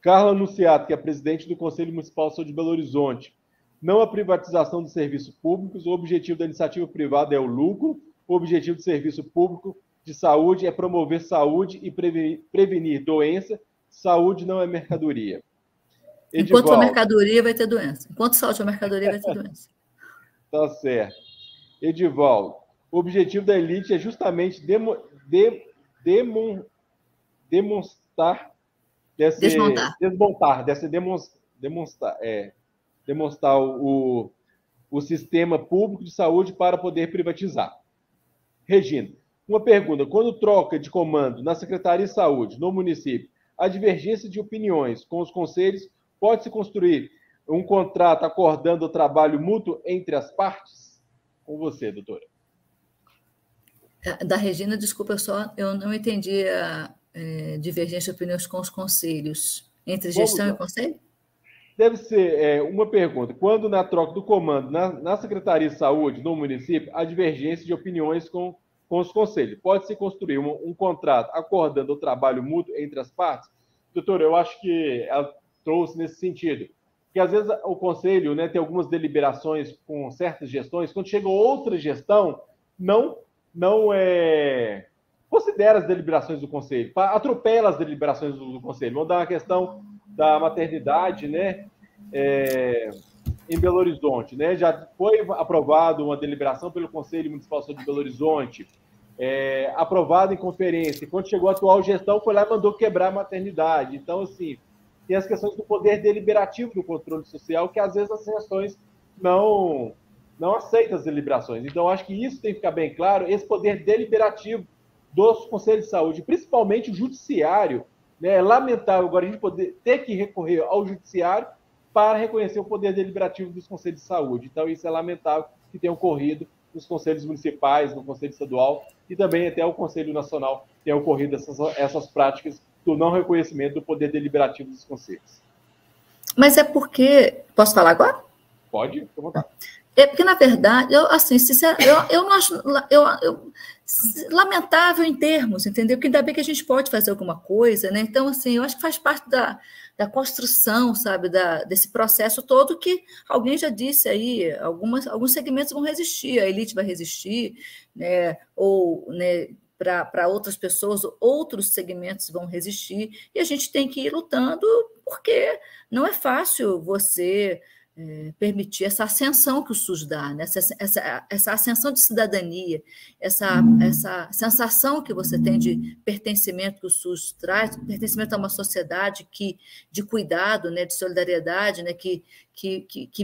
Speaker 1: Carla Anunciato, que é presidente do Conselho Municipal de Saúde de Belo Horizonte. Não a privatização dos serviços públicos, o objetivo da iniciativa privada é o lucro, o objetivo do serviço público de saúde é promover saúde e prevenir doença. Saúde não é mercadoria.
Speaker 2: Enquanto for mercadoria, vai ter doença. Enquanto saúde é mercadoria, vai ter doença.
Speaker 1: Tá certo. Edivaldo, o objetivo da elite é justamente demonstrar o sistema público de saúde para poder privatizar. Regina, uma pergunta. Quando troca de comando na Secretaria de Saúde, no município, a divergência de opiniões com os conselhos, pode-se construir um contrato acordando o trabalho mútuo entre as partes? Com você, doutora.
Speaker 2: Da Regina, desculpa, eu não entendi a divergência de opiniões com os conselhos. entre gestão e conselho?
Speaker 1: Deve ser uma pergunta. Quando na troca do comando na Secretaria de Saúde, no município, há divergência de opiniões com os conselhos, pode-se construir um contrato acordando o trabalho mútuo entre as partes? Doutor, eu acho que ela trouxe nesse sentido. Porque às vezes o conselho, né, tem algumas deliberações com certas gestões, quando chega outra gestão, não considera as deliberações do conselho, atropela as deliberações do conselho. Vamos dar uma questão da maternidade, né, em Belo Horizonte, né? Já foi aprovado uma deliberação pelo Conselho Municipal de Belo Horizonte, aprovado em conferência. Quando chegou a atual gestão, foi lá e mandou quebrar a maternidade. Então, assim, tem as questões do poder deliberativo do controle social, que às vezes as gestões não aceitam as deliberações. Então, acho que isso tem que ficar bem claro, esse poder deliberativo dos conselhos de saúde, principalmente o judiciário, né? É lamentável agora a gente ter que recorrer ao judiciário para reconhecer o poder deliberativo dos conselhos de saúde. Então, isso é lamentável que tenha ocorrido nos conselhos municipais, no conselho estadual e também até o Conselho Nacional tenha ocorrido essas práticas do não reconhecimento do poder deliberativo dos conselhos.
Speaker 2: Mas é porque... Posso falar agora?
Speaker 1: Pode, fica à vontade.
Speaker 2: É porque, na verdade, eu não acho lamentável em termos, entendeu? Porque ainda bem que a gente pode fazer alguma coisa, né? Então, assim, eu acho que faz parte da construção, sabe, desse processo todo que alguém já disse aí, alguns segmentos vão resistir, a elite vai resistir, né? Ou, né, para outras pessoas, outros segmentos vão resistir, e a gente tem que ir lutando, porque não é fácil você... permitir essa ascensão que o SUS dá, né? essa ascensão de cidadania, essa sensação que você tem de pertencimento que o SUS traz, pertencimento a uma sociedade de cuidado, né? De solidariedade, né? Que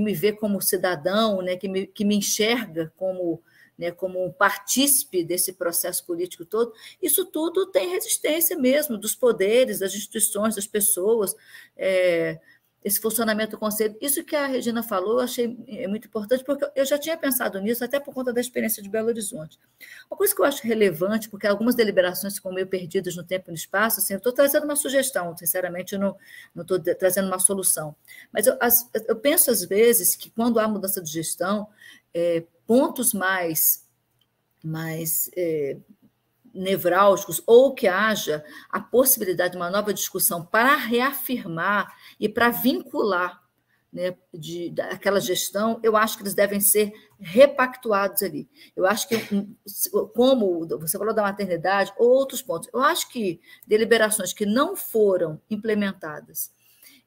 Speaker 2: me vê como cidadão, né? Que me enxerga como, né, como um partícipe desse processo político todo. Isso tudo tem resistência mesmo dos poderes, das instituições, das pessoas, esse funcionamento do conselho. Isso que a Regina falou, eu achei muito importante, porque eu já tinha pensado nisso, até por conta da experiência de Belo Horizonte. Uma coisa que eu acho relevante, porque algumas deliberações ficam meio perdidas no tempo e no espaço, assim, eu estou trazendo uma sugestão, sinceramente, eu não estou trazendo uma solução. Mas eu penso, às vezes, que quando há mudança de gestão, pontos mais nevrálgicos, ou que haja a possibilidade de uma nova discussão para reafirmar e para vincular, né, daquela gestão, eu acho que eles devem ser repactuados ali. Eu acho que, como você falou da maternidade, outros pontos, eu acho que deliberações que não foram implementadas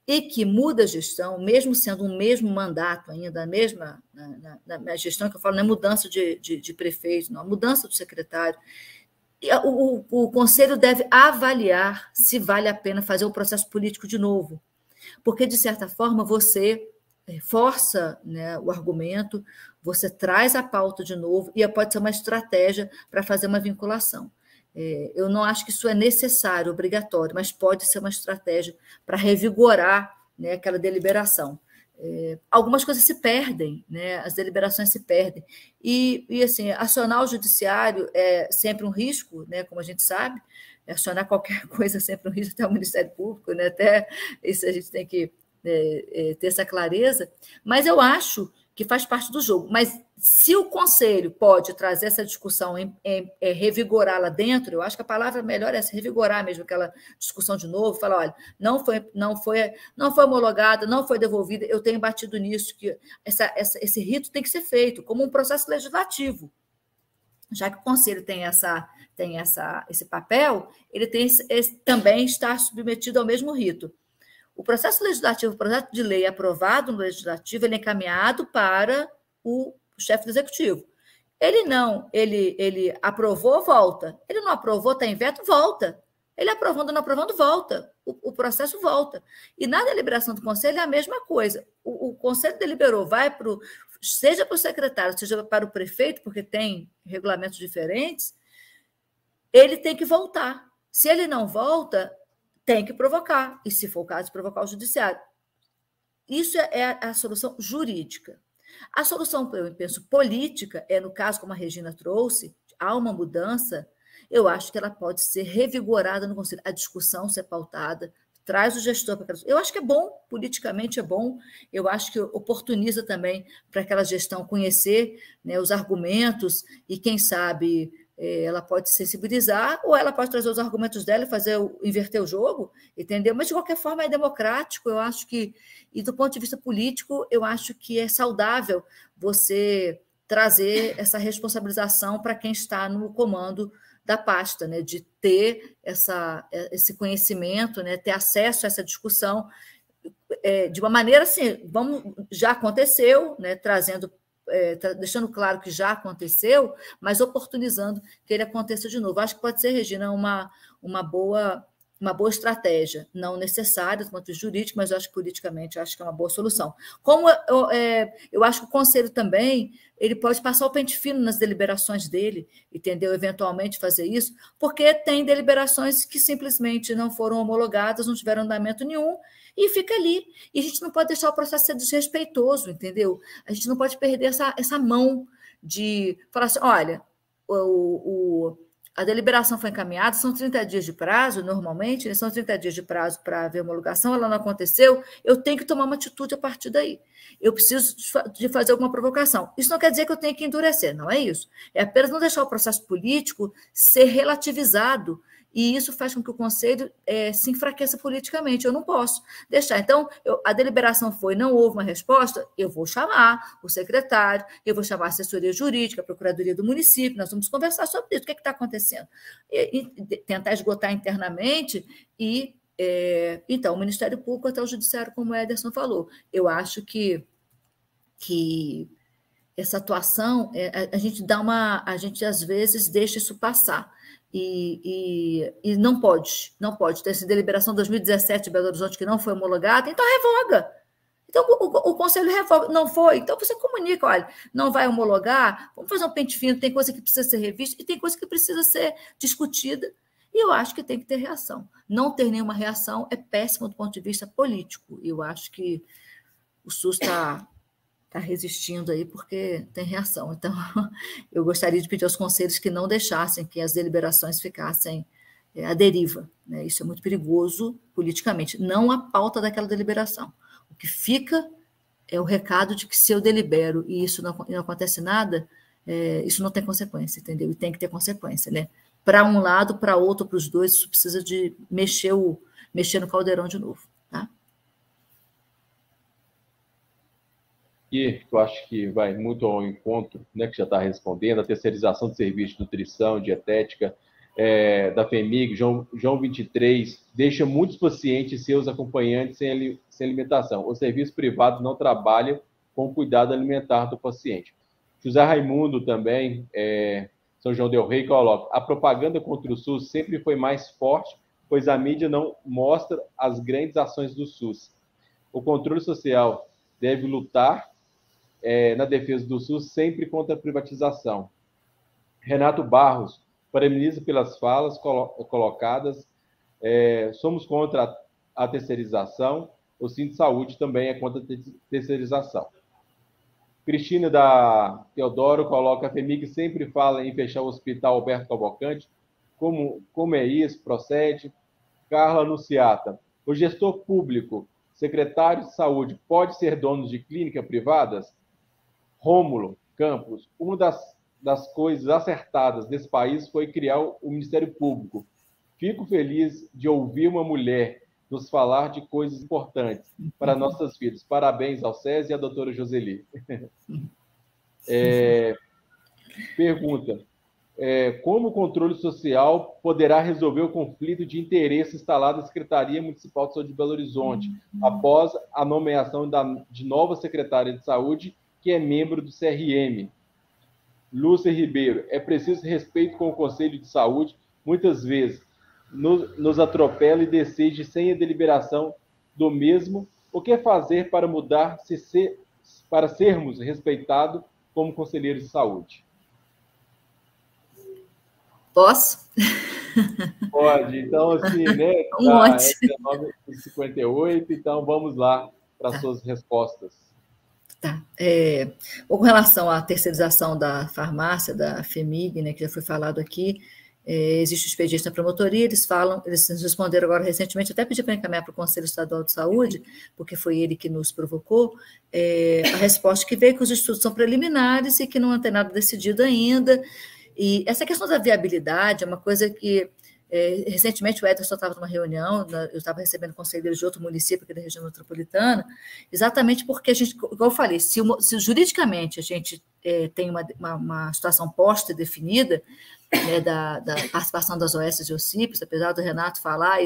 Speaker 2: e que muda a gestão, mesmo sendo um mesmo mandato ainda, na gestão que eu falo, não é mudança de prefeito, não, mudança do secretário, o conselho deve avaliar se vale a pena fazer o processo político de novo, porque, de certa forma, você força, né, o argumento, você traz a pauta de novo e pode ser uma estratégia para fazer uma vinculação. Eu não acho que isso é necessário, obrigatório, mas pode ser uma estratégia para revigorar, né, aquela deliberação. Algumas coisas se perdem, né? As deliberações se perdem. E assim, acionar o judiciário é sempre um risco, né? Como a gente sabe, acionar qualquer coisa é sempre um risco, até o Ministério Público, né? Até isso a gente tem que ter essa clareza, mas eu acho que faz parte do jogo. Mas se o Conselho pode trazer essa discussão, revigorá-la dentro, eu acho que a palavra melhor é essa, revigorar mesmo aquela discussão de novo, falar, olha, não foi homologada, não foi devolvida, eu tenho batido nisso, que esse rito tem que ser feito como um processo legislativo. Já que o Conselho tem esse papel, ele também está submetido ao mesmo rito. O processo legislativo, o projeto de lei aprovado no legislativo, ele é encaminhado para o chefe do executivo. Ele aprovou, volta. Ele não aprovou, está em veto, volta. Ele aprovando, não aprovando, volta. O processo volta. E na deliberação do conselho é a mesma coisa. O conselho deliberou, seja para o secretário, seja para o prefeito, porque tem regulamentos diferentes, ele tem que voltar. Se ele não volta, tem que provocar, e se for o caso, provocar o judiciário. Isso é a solução jurídica. A solução, eu penso, política, no caso, como a Regina trouxe, há uma mudança, eu acho que ela pode ser revigorada no Conselho, a discussão ser pautada, traz o gestor para aquela... Eu acho que é bom, politicamente é bom, eu acho que oportuniza também para aquela gestão conhecer, né, os argumentos e, quem sabe, ela pode sensibilizar ou ela pode trazer os argumentos dela e fazer inverter o jogo, entendeu? Mas, de qualquer forma, é democrático, eu acho que, e do ponto de vista político, eu acho que é saudável você trazer essa responsabilização para quem está no comando da pasta, né, de ter esse conhecimento, né, ter acesso a essa discussão de uma maneira assim, já aconteceu, né, trazendo, deixando claro que já aconteceu, mas oportunizando que ele aconteça de novo. Acho que pode ser, Regina, uma boa estratégia, não necessária do ponto de vista jurídico, mas eu acho que politicamente acho que é uma boa solução. Como eu acho que o Conselho também ele pode passar o pente fino nas deliberações dele, entendeu? Eventualmente fazer isso, porque tem deliberações que simplesmente não foram homologadas, não tiveram andamento nenhum, e fica ali. E a gente não pode deixar o processo ser desrespeitoso, entendeu? A gente não pode perder essa mão de falar assim, olha, a deliberação foi encaminhada, são 30 dias de prazo, normalmente, são 30 dias de prazo para haver homologação, ela não aconteceu, eu tenho que tomar uma atitude a partir daí. Eu preciso de fazer alguma provocação. Isso não quer dizer que eu tenho que endurecer, não é isso. É apenas não deixar o processo político ser relativizado, e isso faz com que o Conselho se enfraqueça politicamente. Eu não posso deixar. Então, a deliberação foi, não houve uma resposta, eu vou chamar o secretário, eu vou chamar a assessoria jurídica, a procuradoria do município, nós vamos conversar sobre isso, o que está acontecendo. E tentar esgotar internamente e... então, o Ministério Público até o Judiciário, como o Ederson falou. Eu acho que essa atuação, a gente às vezes deixa isso passar. E não pode ter essa deliberação 2017 de Belo Horizonte que não foi homologada, então revoga. Então, o Conselho revoga, não foi, então você comunica, olha, não vai homologar, vamos fazer um pente fino, tem coisa que precisa ser revista e tem coisa que precisa ser discutida, e eu acho que tem que ter reação. Não ter nenhuma reação é péssimo do ponto de vista político, eu acho que o SUS está resistindo aí porque tem reação. Então, eu gostaria de pedir aos conselhos que não deixassem que as deliberações ficassem à deriva, né? Isso é muito perigoso politicamente, não a pauta daquela deliberação. O que fica é o recado de que se eu delibero e isso não acontece nada, isso não tem consequência, entendeu? E tem que ter consequência, né? Para um lado, para outro, para os dois, isso precisa de mexer no caldeirão de novo, tá?
Speaker 1: E eu acho que vai muito ao encontro, né, que já está respondendo, a terceirização de serviços de nutrição, dietética, da FEMIG, João 23, deixa muitos pacientes e seus acompanhantes sem alimentação. O serviço privado não trabalha com o cuidado alimentar do paciente. José Raimundo também, São João del Rei, coloca, a propaganda contra o SUS sempre foi mais forte, pois a mídia não mostra as grandes ações do SUS. O controle social deve lutar na defesa do SUS, sempre contra a privatização. Renato Barros, parabeniza pelas falas colocadas. Somos contra a terceirização. O Cinto de Saúde também é contra a terceirização. Cristina da Teodoro coloca, a FEMIG sempre fala em fechar o Hospital Alberto Cavalcante. Como é isso? Procede. Carla Anunciata, o gestor público, secretário de saúde, pode ser dono de clínicas privadas? Rômulo Campos, uma das coisas acertadas desse país foi criar o Ministério Público. Fico feliz de ouvir uma mulher nos falar de coisas importantes para nossas vidas. Parabéns ao César e à doutora Joseli. Pergunta, como o controle social poderá resolver o conflito de interesse instalado na Secretaria Municipal de Saúde de Belo Horizonte, após a nomeação de nova secretária de Saúde, que é membro do CRM? Lúcia Ribeiro, é preciso respeito com o Conselho de Saúde, muitas vezes nos atropela e decide sem a deliberação do mesmo. O que fazer para mudar, para sermos respeitados como conselheiros de saúde?
Speaker 2: Posso?
Speaker 1: Pode. Então, assim, né? Tá, 19h58, então vamos lá para as suas respostas.
Speaker 2: Tá. Com relação à terceirização da farmácia, da FEMIG, né, que já foi falado aqui, existe o expediente na promotoria, eles responderam agora recentemente, até pedi para encaminhar para o Conselho Estadual de Saúde, porque foi ele que nos provocou, a resposta que veio que os estudos são preliminares e que não tem nada decidido ainda. E essa questão da viabilidade é uma coisa que, recentemente, o Ederson estava numa reunião, eu estava recebendo conselheiros de outro município aqui da região metropolitana, exatamente porque a gente, como eu falei, se juridicamente a gente tem uma situação posta e definida, né, da participação das OS e OCIPs, apesar do Renato falar,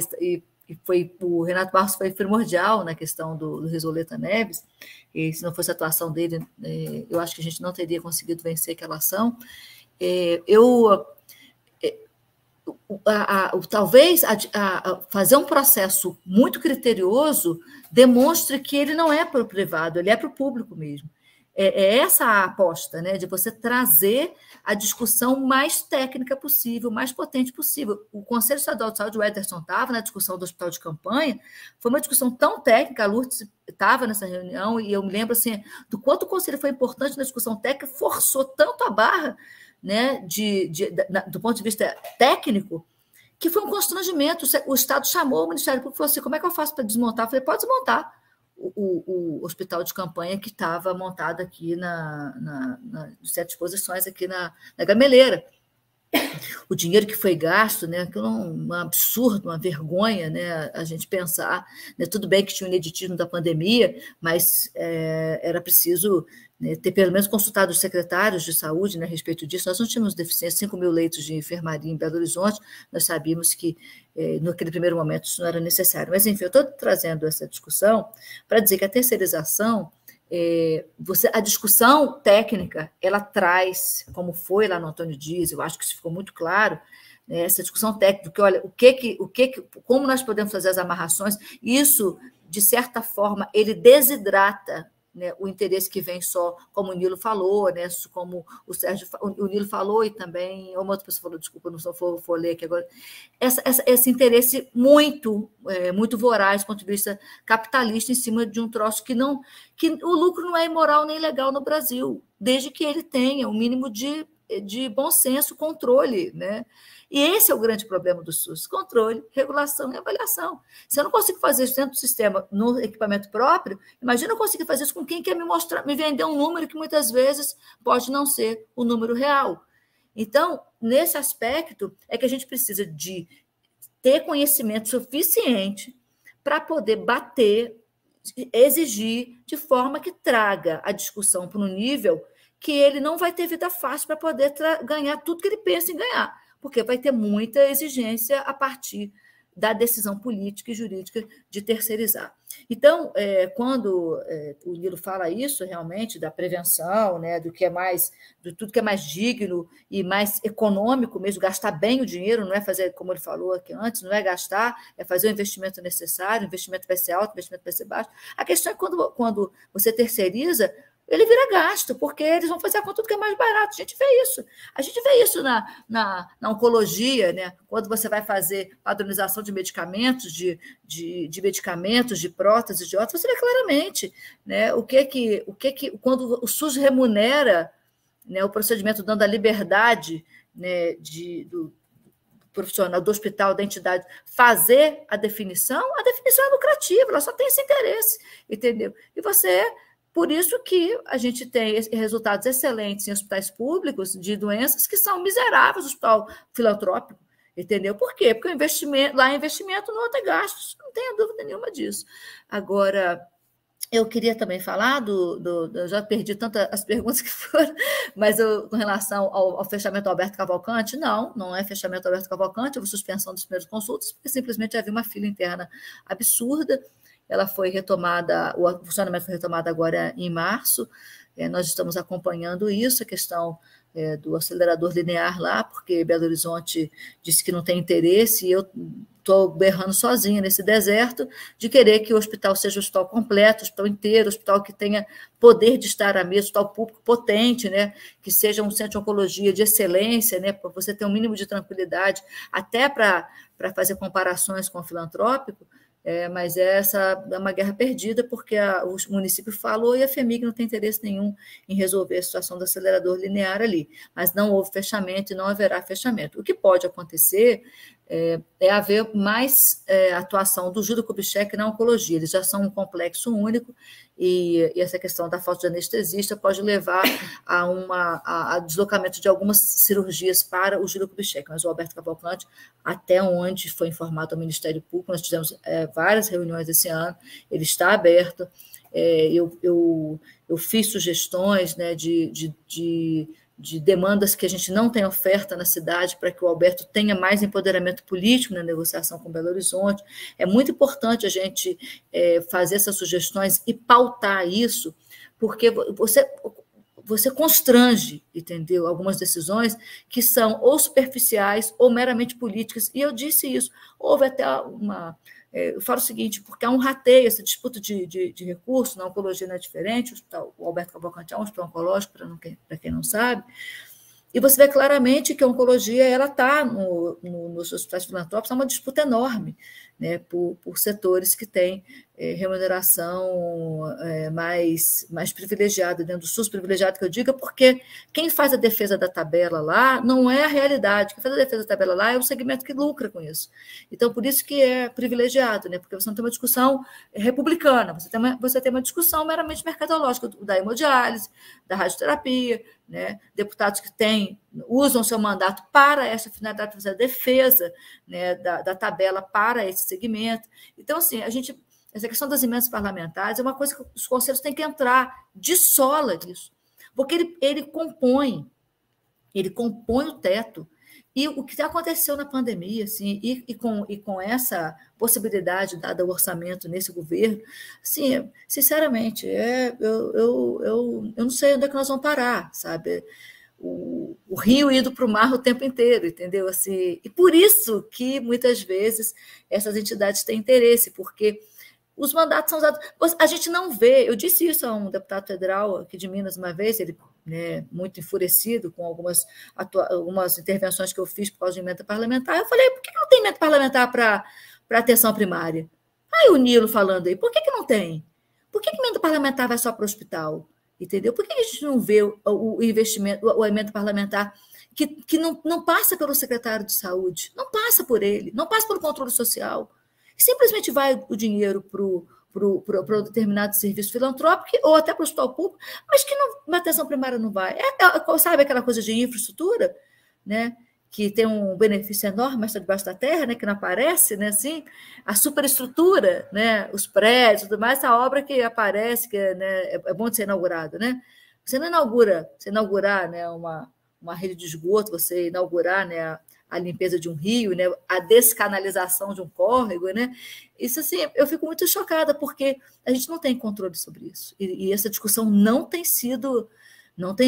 Speaker 2: o Renato Barros foi primordial na questão do Risoleta Neves, e se não fosse a atuação dele, eu acho que a gente não teria conseguido vencer aquela ação. Talvez fazer um processo muito criterioso demonstre que ele não é para o privado, ele é para o público mesmo. É essa a aposta, né, de você trazer a discussão mais técnica possível, mais potente possível. O Conselho Estadual de Saúde, o Ederson estava na discussão do hospital de campanha, foi uma discussão tão técnica, a Lourdes estava nessa reunião, e eu me lembro assim, do quanto o Conselho foi importante na discussão técnica, forçou tanto a barra, né, do ponto de vista técnico, que foi um constrangimento. O Estado chamou o Ministério Público e falou assim, como é que eu faço para desmontar? Eu falei, pode desmontar o hospital de campanha que estava montado aqui nas 7 exposições aqui na Gameleira. O dinheiro que foi gasto, né, aquilo é um absurdo, uma vergonha, né, a gente pensar, né, tudo bem que tinha um ineditismo da pandemia, mas era preciso, né, ter pelo menos consultado os secretários de saúde, né, a respeito disso. Nós não tínhamos deficiência, 5 mil leitos de enfermaria em Belo Horizonte, nós sabíamos que naquele primeiro momento isso não era necessário. Mas, enfim, eu estou trazendo essa discussão para dizer que a terceirização, a discussão técnica, ela traz, como foi lá no Antônio Dias, eu acho que isso ficou muito claro, né, essa discussão técnica, que olha, como nós podemos fazer as amarrações, isso, de certa forma, ele desidrata, né, o interesse que vem só, como o Nilo falou, né, como o Nilo falou, e também uma outra pessoa falou, desculpa, não vou ler aqui agora, esse interesse muito voraz do ponto de vista capitalista em cima de um troço que o lucro não é imoral nem legal no Brasil, desde que ele tenha um mínimo de bom senso, controle, né? E esse é o grande problema do SUS: controle, regulação e avaliação. Se eu não consigo fazer isso dentro do sistema, no equipamento próprio, imagina eu conseguir fazer isso com quem quer me vender um número que muitas vezes pode não ser o número real. Então, nesse aspecto, é que a gente precisa de ter conhecimento suficiente para poder bater, exigir, de forma que traga a discussão para um nível que ele não vai ter vida fácil para poder ganhar tudo que ele pensa em ganhar, porque vai ter muita exigência a partir da decisão política e jurídica de terceirizar. Então, quando o Nilo fala isso, realmente, da prevenção, né, de tudo que é mais digno e mais econômico mesmo, gastar bem o dinheiro, não é fazer, como ele falou aqui antes, não é gastar, é fazer o investimento necessário, o investimento vai ser alto, o investimento vai ser baixo. A questão é quando você terceiriza, ele vira gasto, porque eles vão fazer a conta tudo que é mais barato. A gente vê isso na oncologia, né? Quando você vai fazer padronização de medicamentos, de medicamentos, de próteses, de outros, você vê claramente, né, quando o SUS remunera, né, o procedimento, dando a liberdade, né, do profissional do hospital, da entidade, fazer a definição é lucrativa, ela só tem esse interesse, entendeu? E por isso que a gente tem resultados excelentes em hospitais públicos de doenças que são miseráveis, hospital filantrópico, entendeu? Por quê? Porque lá é investimento, no outro é gastos, não tenho dúvida nenhuma disso. Agora, eu queria também falar eu já perdi tantas as perguntas que foram, mas com relação ao fechamento Alberto Cavalcante, não é fechamento Alberto Cavalcante, houve suspensão dos primeiros consultas, porque simplesmente havia uma fila interna absurda. Ela foi retomada, o funcionamento foi retomado agora em março, nós estamos acompanhando isso, a questão do acelerador linear lá, porque Belo Horizonte disse que não tem interesse, e eu estou berrando sozinha nesse deserto, de querer que o hospital seja o hospital completo, o hospital inteiro, o hospital que tenha poder de estar à mesa, hospital público potente, né, que seja um centro de oncologia de excelência, né, para você ter um mínimo de tranquilidade, até para fazer comparações com o filantrópico. mas é uma guerra perdida, porque o município falou e a FEMIG não tem interesse nenhum em resolver a situação do acelerador linear ali. Mas não houve fechamento e não haverá fechamento. O que pode acontecer é haver mais atuação do Júlio Kubitschek na oncologia. Eles já são um complexo único e essa questão da falta de anestesista pode levar a deslocamento de algumas cirurgias para o Júlio Kubitschek. Mas o Alberto Cavalcante, até onde foi informado ao Ministério Público, nós tivemos várias reuniões esse ano, ele está aberto. Eu fiz sugestões, né, de demandas que a gente não tem oferta na cidade para que o Alberto tenha mais empoderamento político na negociação com Belo Horizonte. É muito importante a gente fazer essas sugestões e pautar isso, porque você constrange, entendeu? Algumas decisões que são ou superficiais ou meramente políticas. E eu disse isso. Houve até eu falo o seguinte, porque há um rateio, essa disputa de recursos, na oncologia não é diferente, o Alberto Cavalcante é um hospital oncológico, para quem não sabe, e você vê claramente que a oncologia está nos hospitais filantrópicos, é uma disputa enorme, né, por setores que têm remuneração mais privilegiada, dentro do SUS privilegiado que eu digo, porque quem faz a defesa da tabela lá não é a realidade, quem faz a defesa da tabela lá é o segmento que lucra com isso. Então, por isso que é privilegiado, né, porque você não tem uma discussão republicana, você tem uma discussão meramente mercadológica, da hemodiálise, da radioterapia, né, deputados que usam seu mandato para essa finalidade, fazer a defesa, né, da tabela para esse segmento. Então, assim, essa questão das emendas parlamentares é uma coisa que os conselhos têm que entrar de sola nisso, porque ele compõe o teto. E o que aconteceu na pandemia, assim, e com essa possibilidade dada ao orçamento nesse governo, assim, sinceramente, eu não sei onde é que nós vamos parar, sabe? O rio indo para o mar o tempo inteiro, entendeu? Assim, e por isso que, muitas vezes, essas entidades têm interesse, porque os mandatos são usados. A gente não vê, eu disse isso a um deputado federal aqui de Minas uma vez, ele, né, muito enfurecido com algumas intervenções que eu fiz por causa de emenda parlamentar. Eu falei, por que não tem emenda parlamentar para atenção primária? Aí o Nilo falando aí, por que não tem? Por que emenda parlamentar vai só para o hospital? Entendeu? Por que a gente não vê o investimento, o emenda parlamentar que não passa pelo secretário de saúde, não passa por ele, não passa pelo controle social? Simplesmente vai o dinheiro para um determinado serviço filantrópico ou até para o hospital público, mas que uma atenção primária não vai. Sabe aquela coisa de infraestrutura, né? Que tem um benefício enorme, mas está debaixo da terra, né? Que não aparece, né? Assim, a superestrutura, né? Os prédios, tudo mais, essa obra que aparece, que é bom de ser inaugurada, né? Você inaugurar, né, uma rede de esgoto, você inaugurar, né, a limpeza de um rio, né, a descanalização de um córrego, né? Isso, assim, eu fico muito chocada, porque a gente não tem controle sobre isso. E essa discussão não tem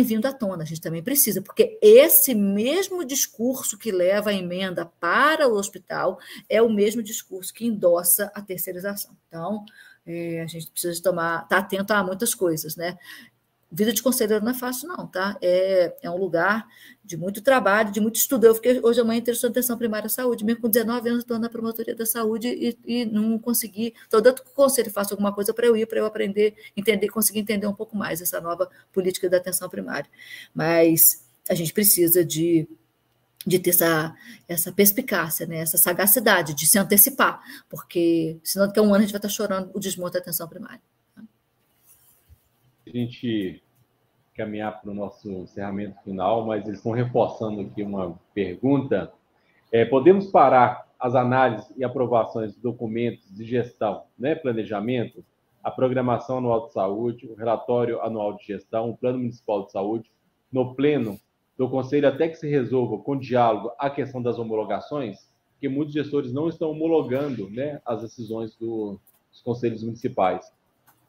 Speaker 2: vindo à tona, a gente também precisa, porque esse mesmo discurso que leva a emenda para o hospital é o mesmo discurso que endossa a terceirização. Então, a gente precisa estar atento a muitas coisas, né? Vida de conselheiro não é fácil, não, tá? É um lugar de muito trabalho, de muito estudo. Eu fiquei hoje amanhã interessado em atenção primária à saúde, mesmo com 19 anos estou na promotoria da saúde e não consegui. Estou dando que o conselho faça alguma coisa para eu aprender, entender, conseguir entender um pouco mais essa nova política da atenção primária. Mas a gente precisa de ter essa perspicácia, né? Essa sagacidade de se antecipar, porque senão daqui a um ano a gente vai estar chorando o desmonte da atenção primária.
Speaker 1: A gente caminhar para o nosso encerramento final, mas eles estão reforçando aqui uma pergunta. Podemos parar as análises e aprovações de documentos de gestão, né, planejamento, a programação anual de saúde, o relatório anual de gestão, o plano municipal de saúde, no pleno do Conselho, até que se resolva com diálogo a questão das homologações, porque muitos gestores não estão homologando, né, as decisões dos conselhos municipais.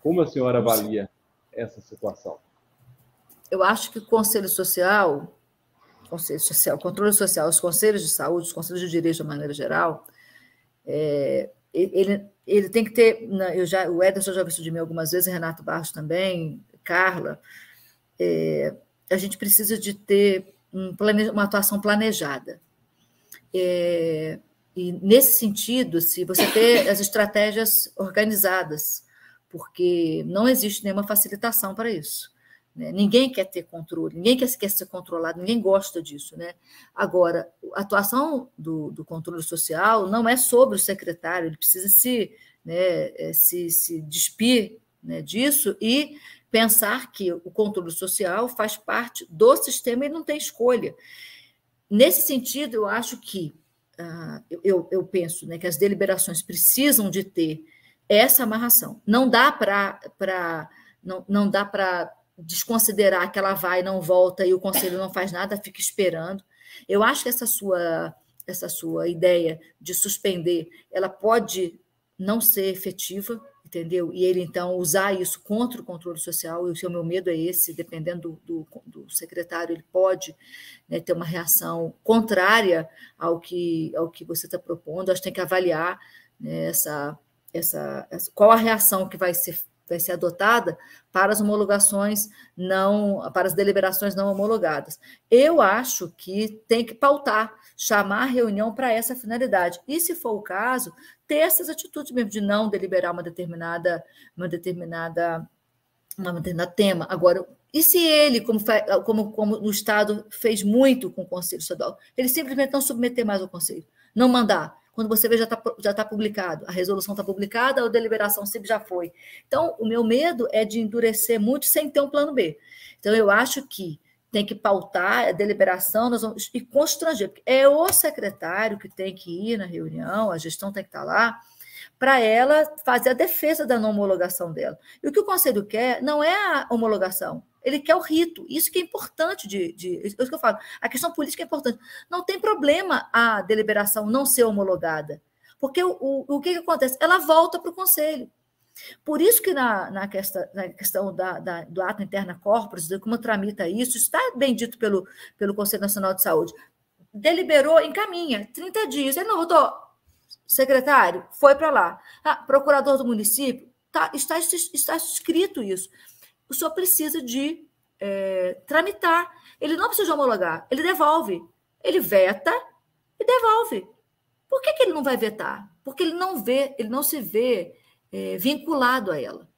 Speaker 1: Como a senhora avalia essa situação?
Speaker 2: Eu acho que o controle social, os conselhos de saúde, os conselhos de direito de maneira geral, ele tem que ter, o Ederson já viu isso de mim algumas vezes, Renato Barros também, Carla, a gente precisa de ter uma atuação planejada. E, nesse sentido, se você ter as estratégias organizadas, porque não existe nenhuma facilitação para isso. Né? Ninguém quer ter controle, ninguém quer ser controlado, ninguém gosta disso. Né? Agora, a atuação do controle social não é sobre o secretário, ele precisa se despir, né, disso e pensar que o controle social faz parte do sistema e não tem escolha. Nesse sentido, eu acho que eu penso, né, que as deliberações precisam de ter essa amarração. Não dá para desconsiderar que ela vai, não volta e o conselho não faz nada, fica esperando. Eu acho que essa sua ideia de suspender, ela pode não ser efetiva, entendeu? E ele, então, usar isso contra o controle social, e o meu medo é esse, dependendo do secretário, ele pode, né, ter uma reação contrária ao que você está propondo. Acho que tem que avaliar, né, qual a reação que vai ser adotada para as homologações para as deliberações não homologadas. Eu acho que tem que pautar, chamar a reunião para essa finalidade. E, se for o caso, ter essas atitudes mesmo de não deliberar uma determinada tema. Agora, e se ele, como no Estado fez muito com o Conselho Estadual, ele simplesmente não submeter mais ao Conselho, não mandar? Quando você vê, já está publicado, a resolução está publicada, a deliberação CIB já foi. Então, o meu medo é de endurecer muito sem ter um plano B. Então, eu acho que tem que pautar a deliberação e constranger, porque é o secretário que tem que ir na reunião, a gestão tem que estar lá, para ela fazer a defesa da não homologação dela. E o que o Conselho quer não é a homologação, ele quer o rito. Isso que é importante, isso que eu falo, a questão política é importante. Não tem problema a deliberação não ser homologada, porque o que acontece? Ela volta para o Conselho. Por isso que na questão do ato interna corporis, de como tramita isso, está bem dito pelo Conselho Nacional de Saúde. Deliberou, encaminha, 30 dias. Ele não votou. Secretário, foi para lá. Procurador do município, está escrito isso. O senhor precisa de tramitar. Ele não precisa de homologar, ele devolve. Ele veta e devolve. Por que ele não vai vetar? Porque ele não se vê vinculado a ela.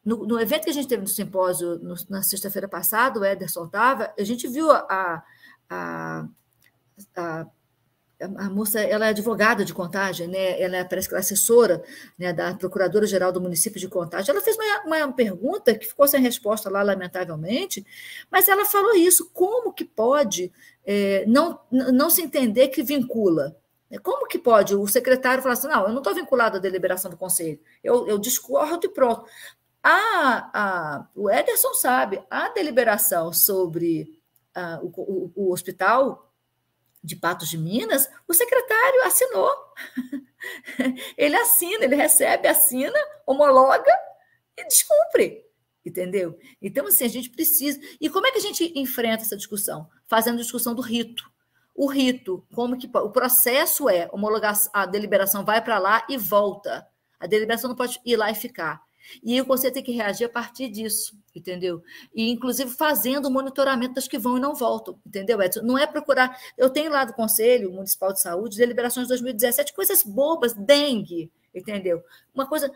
Speaker 2: No evento que a gente teve no simpósio na sexta-feira passada, o Ederson estava, a gente viu a moça, ela é advogada de Contagem, né? Ela parece que ela é assessora, né, da Procuradora-Geral do município de Contagem. Ela fez uma pergunta que ficou sem resposta lá, lamentavelmente, mas ela falou isso: como que pode não se entender que vincula? Como que pode o secretário falar assim, não, eu não estou vinculado à deliberação do conselho, eu discordo e pronto. O Ederson sabe, a deliberação sobre o hospital de Patos de Minas, o secretário assinou. Ele assina, ele recebe, assina, homologa e descumpre. Entendeu? Então, assim, a gente precisa... E como é que a gente enfrenta essa discussão? Fazendo discussão do rito. O rito, o processo homologar, a deliberação vai para lá e volta. A deliberação não pode ir lá e ficar. E aí o conselho tem que reagir a partir disso, entendeu? E, inclusive, fazendo o monitoramento das que vão e não voltam, entendeu, Edson? Não é procurar... Eu tenho lá do Conselho Municipal de Saúde deliberações de 2017, coisas bobas, dengue, entendeu? Uma coisa...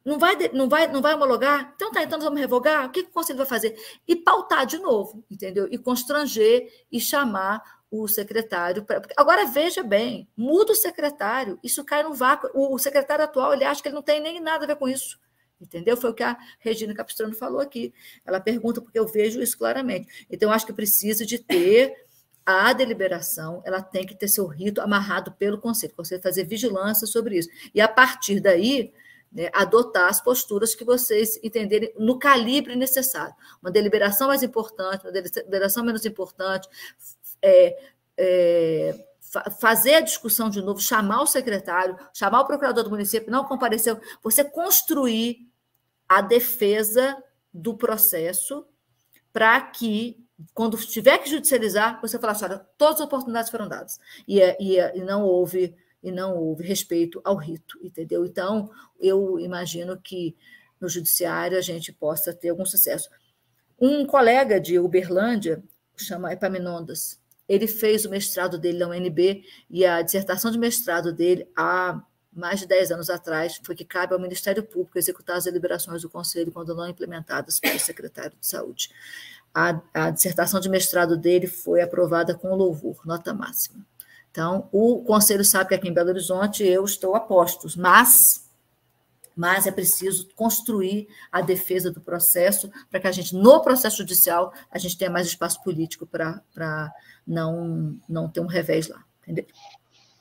Speaker 2: Não vai homologar? Então nós vamos revogar? O que o conselho vai fazer? E pautar de novo, entendeu? E constranger e chamar o secretário. Agora, veja bem, muda o secretário, isso cai no vácuo. O secretário atual, ele acha que ele não tem nem nada a ver com isso, entendeu? Foi o que a Regina Capistrano falou aqui. Ela pergunta, porque eu vejo isso claramente. Então, eu acho que precisa de ter a deliberação, ela tem que ter seu rito amarrado pelo conselho. O conselho fazer vigilância sobre isso. E, a partir daí, né, adotar as posturas que vocês entenderem no calibre necessário. Uma deliberação mais importante, uma deliberação menos importante, fazer a discussão de novo, chamar o secretário, chamar o procurador do município, não compareceu, você construir a defesa do processo para que, quando tiver que judicializar, você falar assim, olha, todas as oportunidades foram dadas e não houve respeito ao rito, entendeu? Então, eu imagino que no judiciário a gente possa ter algum sucesso. Um colega de Uberlândia, chama Epaminondas, Ele fez o mestrado dele na UNB e a dissertação de mestrado dele, há mais de 10 anos atrás, foi que cabe ao Ministério Público executar as deliberações do Conselho quando não implementadas pelo secretário de Saúde. A dissertação de mestrado dele foi aprovada com louvor, nota máxima. Então, o Conselho sabe que aqui em Belo Horizonte eu estou a postos, mas é preciso construir a defesa do processo para que a gente, no processo judicial, a gente tenha mais espaço político para não ter um revés lá, entendeu?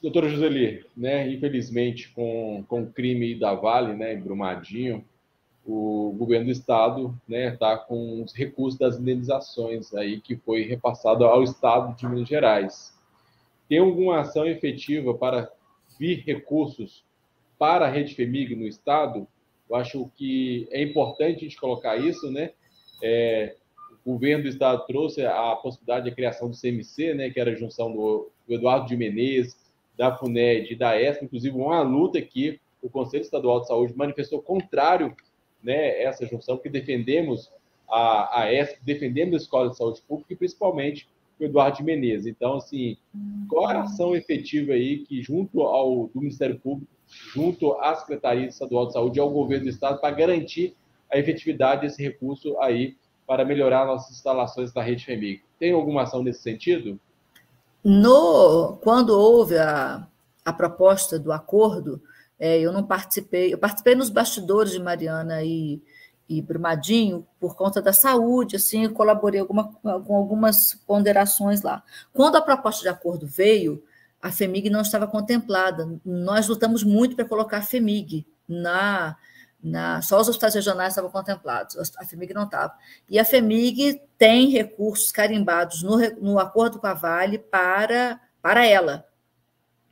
Speaker 1: Doutora Joseli, né, infelizmente, com o crime da Vale, né, em Brumadinho, o governo do estado, né, está com os recursos das indenizações aí que foi repassado ao estado de Minas Gerais. Tem alguma ação efetiva para vir recursos para a Rede FHEMIG no estado? Eu acho que é importante a gente colocar isso, né? O governo do estado trouxe a possibilidade de criação do CMC, né, que era a junção do Eduardo de Menezes, da FUNED e da ESP, inclusive uma luta que o Conselho Estadual de Saúde manifestou contrário, né, essa junção, porque defendemos a ESP, defendemos a Escola de Saúde Pública e principalmente o Eduardo de Menezes. Então, assim, qual é a ação efetiva aí que, junto do Ministério Público, junto à Secretaria Estadual de Saúde e ao governo do estado, para garantir a efetividade desse recurso aí para melhorar nossas instalações da Rede FHEMIG? Tem alguma ação nesse sentido?
Speaker 2: Quando houve a proposta do acordo, eu não participei, eu participei nos bastidores de Mariana e Brumadinho por conta da saúde, assim, eu colaborei com algumas ponderações lá. Quando a proposta de acordo veio, a FHEMIG não estava contemplada. Nós lutamos muito para colocar a FHEMIG só os hospitais regionais estavam contemplados, a FHEMIG não estava. E a FHEMIG tem recursos carimbados no acordo com a Vale para ela.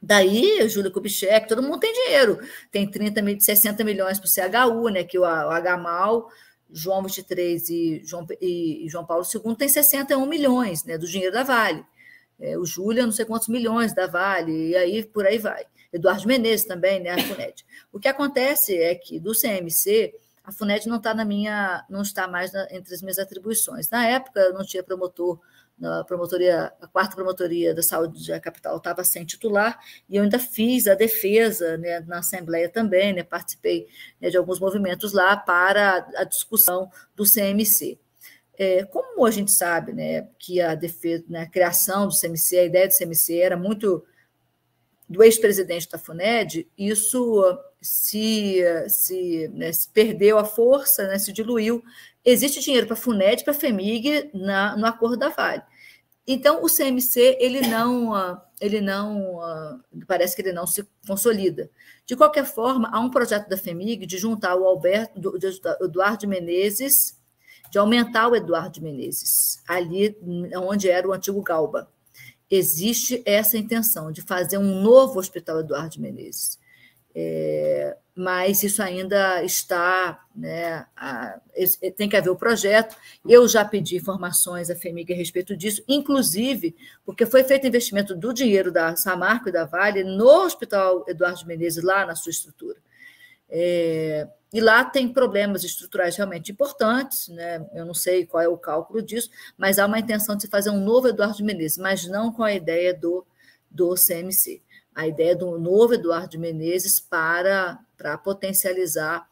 Speaker 2: Daí, Júlia Kubitschek, todo mundo tem dinheiro. Tem 60 milhões para o CHU, né, que o HMAL, João 23 e João Paulo II tem 61 milhões, né, do dinheiro da Vale. O Júlia, não sei quantos milhões da Vale, e aí por aí vai. Eduardo Menezes também, né, a FUNED. O que acontece é que do CMC, a FUNED não está mais entre as minhas atribuições. Na época, eu não tinha promotor, a 4ª Promotoria da Saúde da Capital estava sem titular, e eu ainda fiz a defesa, né, na Assembleia também, né, participei, né, de alguns movimentos lá para a discussão do CMC. Como a gente sabe, né, que a defesa, né, a criação do CMC, a ideia do CMC era muito do ex-presidente da FUNED, isso se perdeu a força, né, se diluiu. Existe dinheiro para a FUNED e para a FHEMIG no acordo da Vale. Então, o CMC, parece que ele não se consolida. De qualquer forma, há um projeto da FHEMIG de juntar o Eduardo de Menezes, de aumentar o Eduardo de Menezes, ali onde era o antigo Galba. Existe essa intenção de fazer um novo Hospital Eduardo de Menezes. Mas isso ainda está, né, tem que haver o projeto. Eu já pedi informações à FHEMIG a respeito disso, inclusive porque foi feito investimento do dinheiro da Samarco e da Vale no Hospital Eduardo de Menezes, lá na sua estrutura. E lá tem problemas estruturais realmente importantes, né? Eu não sei qual é o cálculo disso, mas há uma intenção de se fazer um novo Eduardo de Menezes, mas não com a ideia do CMC. A ideia do novo Eduardo de Menezes para potencializar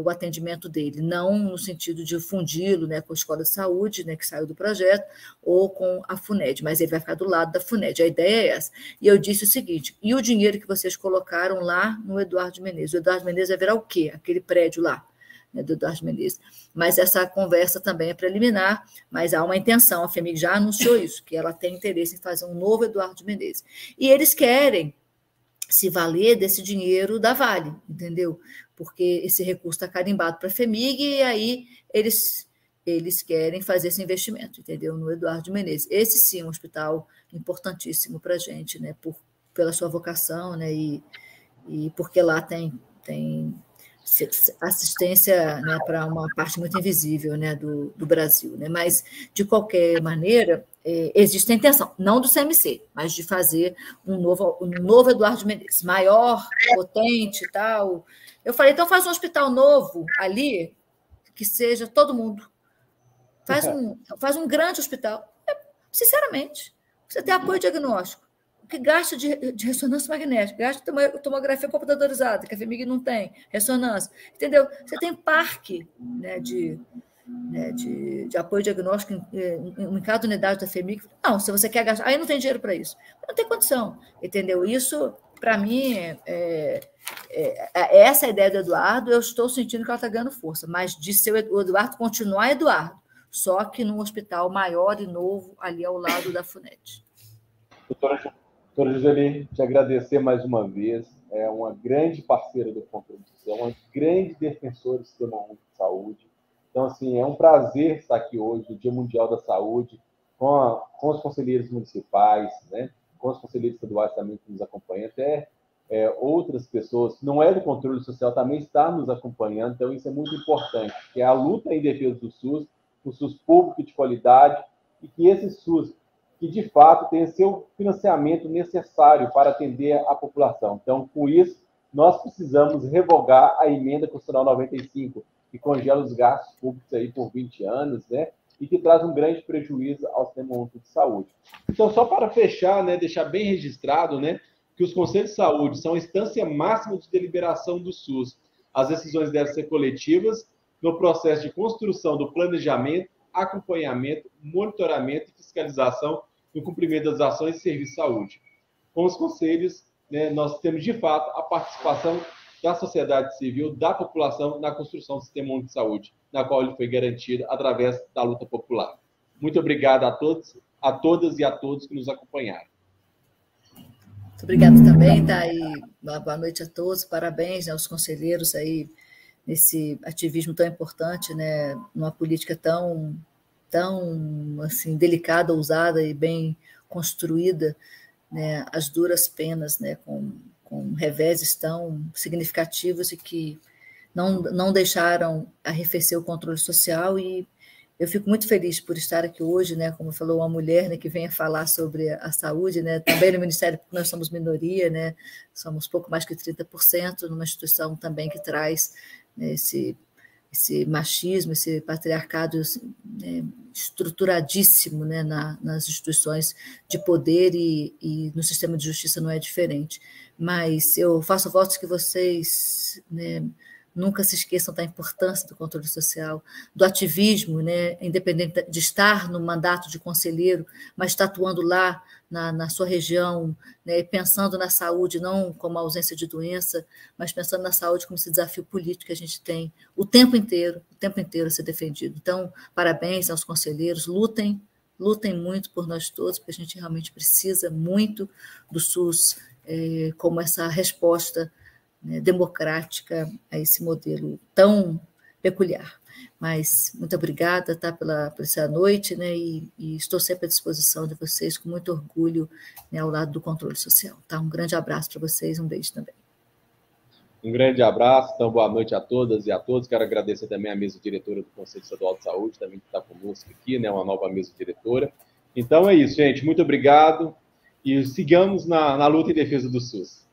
Speaker 2: o atendimento dele, não no sentido de fundi-lo, né, com a Escola de Saúde, né, que saiu do projeto, ou com a FUNED, mas ele vai ficar do lado da FUNED. A ideia é essa. E eu disse o seguinte: e o dinheiro que vocês colocaram lá no Eduardo de Menezes? O Eduardo de Menezes vai virar o quê? Aquele prédio lá, né, do Eduardo de Menezes. Mas essa conversa também é preliminar, mas há uma intenção, a FHEMIG já anunciou isso, que ela tem interesse em fazer um novo Eduardo de Menezes. E eles querem se valer desse dinheiro da Vale, entendeu? Porque esse recurso está carimbado para a FHEMIG e aí eles querem fazer esse investimento, entendeu? No Eduardo de Menezes. Esse sim é um hospital importantíssimo para a gente, né? Pela sua vocação, né? E porque lá tem assistência, né, para uma parte muito invisível, né, do Brasil, né? Mas, de qualquer maneira, existe a intenção, não do CMC, mas de fazer um novo Eduardo de Menezes, maior, potente e tal. Eu falei, então faz um hospital novo ali, que seja todo mundo. Faz um grande hospital. Sinceramente, Você tem apoio diagnóstico, o que gasta de ressonância magnética, gasta de tomografia computadorizada, que a FEMIG não tem, ressonância, entendeu? Você tem parque, né, de apoio diagnóstico em cada unidade da FEMIG. Não, se você quer gastar, aí não tem dinheiro para isso. Não tem condição, entendeu? Isso, para mim, essa é a ideia do Eduardo, eu estou sentindo que ela está ganhando força, mas de ser o Eduardo continuar Eduardo, só que num hospital maior e novo, ali ao lado da FUNET.
Speaker 1: Doutora Giseli, te agradecer mais uma vez, é uma grande parceira do Controle Social, uma grande defensora do Sistema Único de Saúde. Então, assim, é um prazer estar aqui hoje, no Dia Mundial da Saúde, com os conselheiros municipais, né? Com os conselheiros estaduais também que nos acompanham, até outras pessoas, não é do controle social, também está nos acompanhando, então isso é muito importante, que é a luta em defesa do SUS, o SUS público de qualidade, e que esse SUS, que de fato tem seu financiamento necessário para atender a população. Então, com isso, nós precisamos revogar a emenda constitucional 95, que congela os gastos públicos aí por 20 anos, né? E que traz um grande prejuízo ao Sistema Único de Saúde. Então, só para fechar, né, deixar bem registrado, né, que os Conselhos de Saúde são a instância máxima de deliberação do SUS. As decisões devem ser coletivas no processo de construção do planejamento, acompanhamento, monitoramento e fiscalização no cumprimento das ações de serviço de saúde. Com os conselhos, né, nós temos, de fato, a participação da sociedade civil, da população, na construção do Sistema Único de Saúde, na qual ele foi garantido através da luta popular. Muito obrigado a todos, a todas e a todos que nos acompanharam.
Speaker 2: Muito obrigada também, tá? E boa noite a todos, parabéns, né, aos conselheiros aí nesse ativismo tão importante, né, numa política tão assim, delicada, ousada e bem construída, né, as duras penas, né, com reveses tão significativos e que não deixaram arrefecer o controle social. E eu fico muito feliz por estar aqui hoje, né, como falou, uma mulher, né, que venha falar sobre a saúde, né, também no Ministério Público nós somos minoria, né, somos pouco mais que 30%, numa instituição também que traz, né, esse machismo, esse patriarcado, né, estruturadíssimo, né, nas instituições de poder e no sistema de justiça não é diferente. Mas eu faço votos que vocês, né, nunca se esqueçam da importância do controle social, do ativismo, né, independente de estar no mandato de conselheiro, mas estar atuando lá na sua região, né, pensando na saúde, não como ausência de doença, mas pensando na saúde como esse desafio político que a gente tem o tempo inteiro a ser defendido. Então, parabéns aos conselheiros, lutem muito por nós todos, porque a gente realmente precisa muito do SUS como essa resposta, né, democrática a esse modelo tão peculiar. Mas muito obrigada, tá, por essa noite, né, e estou sempre à disposição de vocês, com muito orgulho, né, ao lado do controle social. Tá? Um grande abraço para vocês, um beijo também.
Speaker 1: Um grande abraço, então boa noite a todas e a todos. Quero agradecer também à mesa diretora do Conselho Estadual de Saúde, também que está conosco aqui, né, uma nova mesa diretora. Então é isso, gente, muito obrigado e sigamos na luta em defesa do SUS.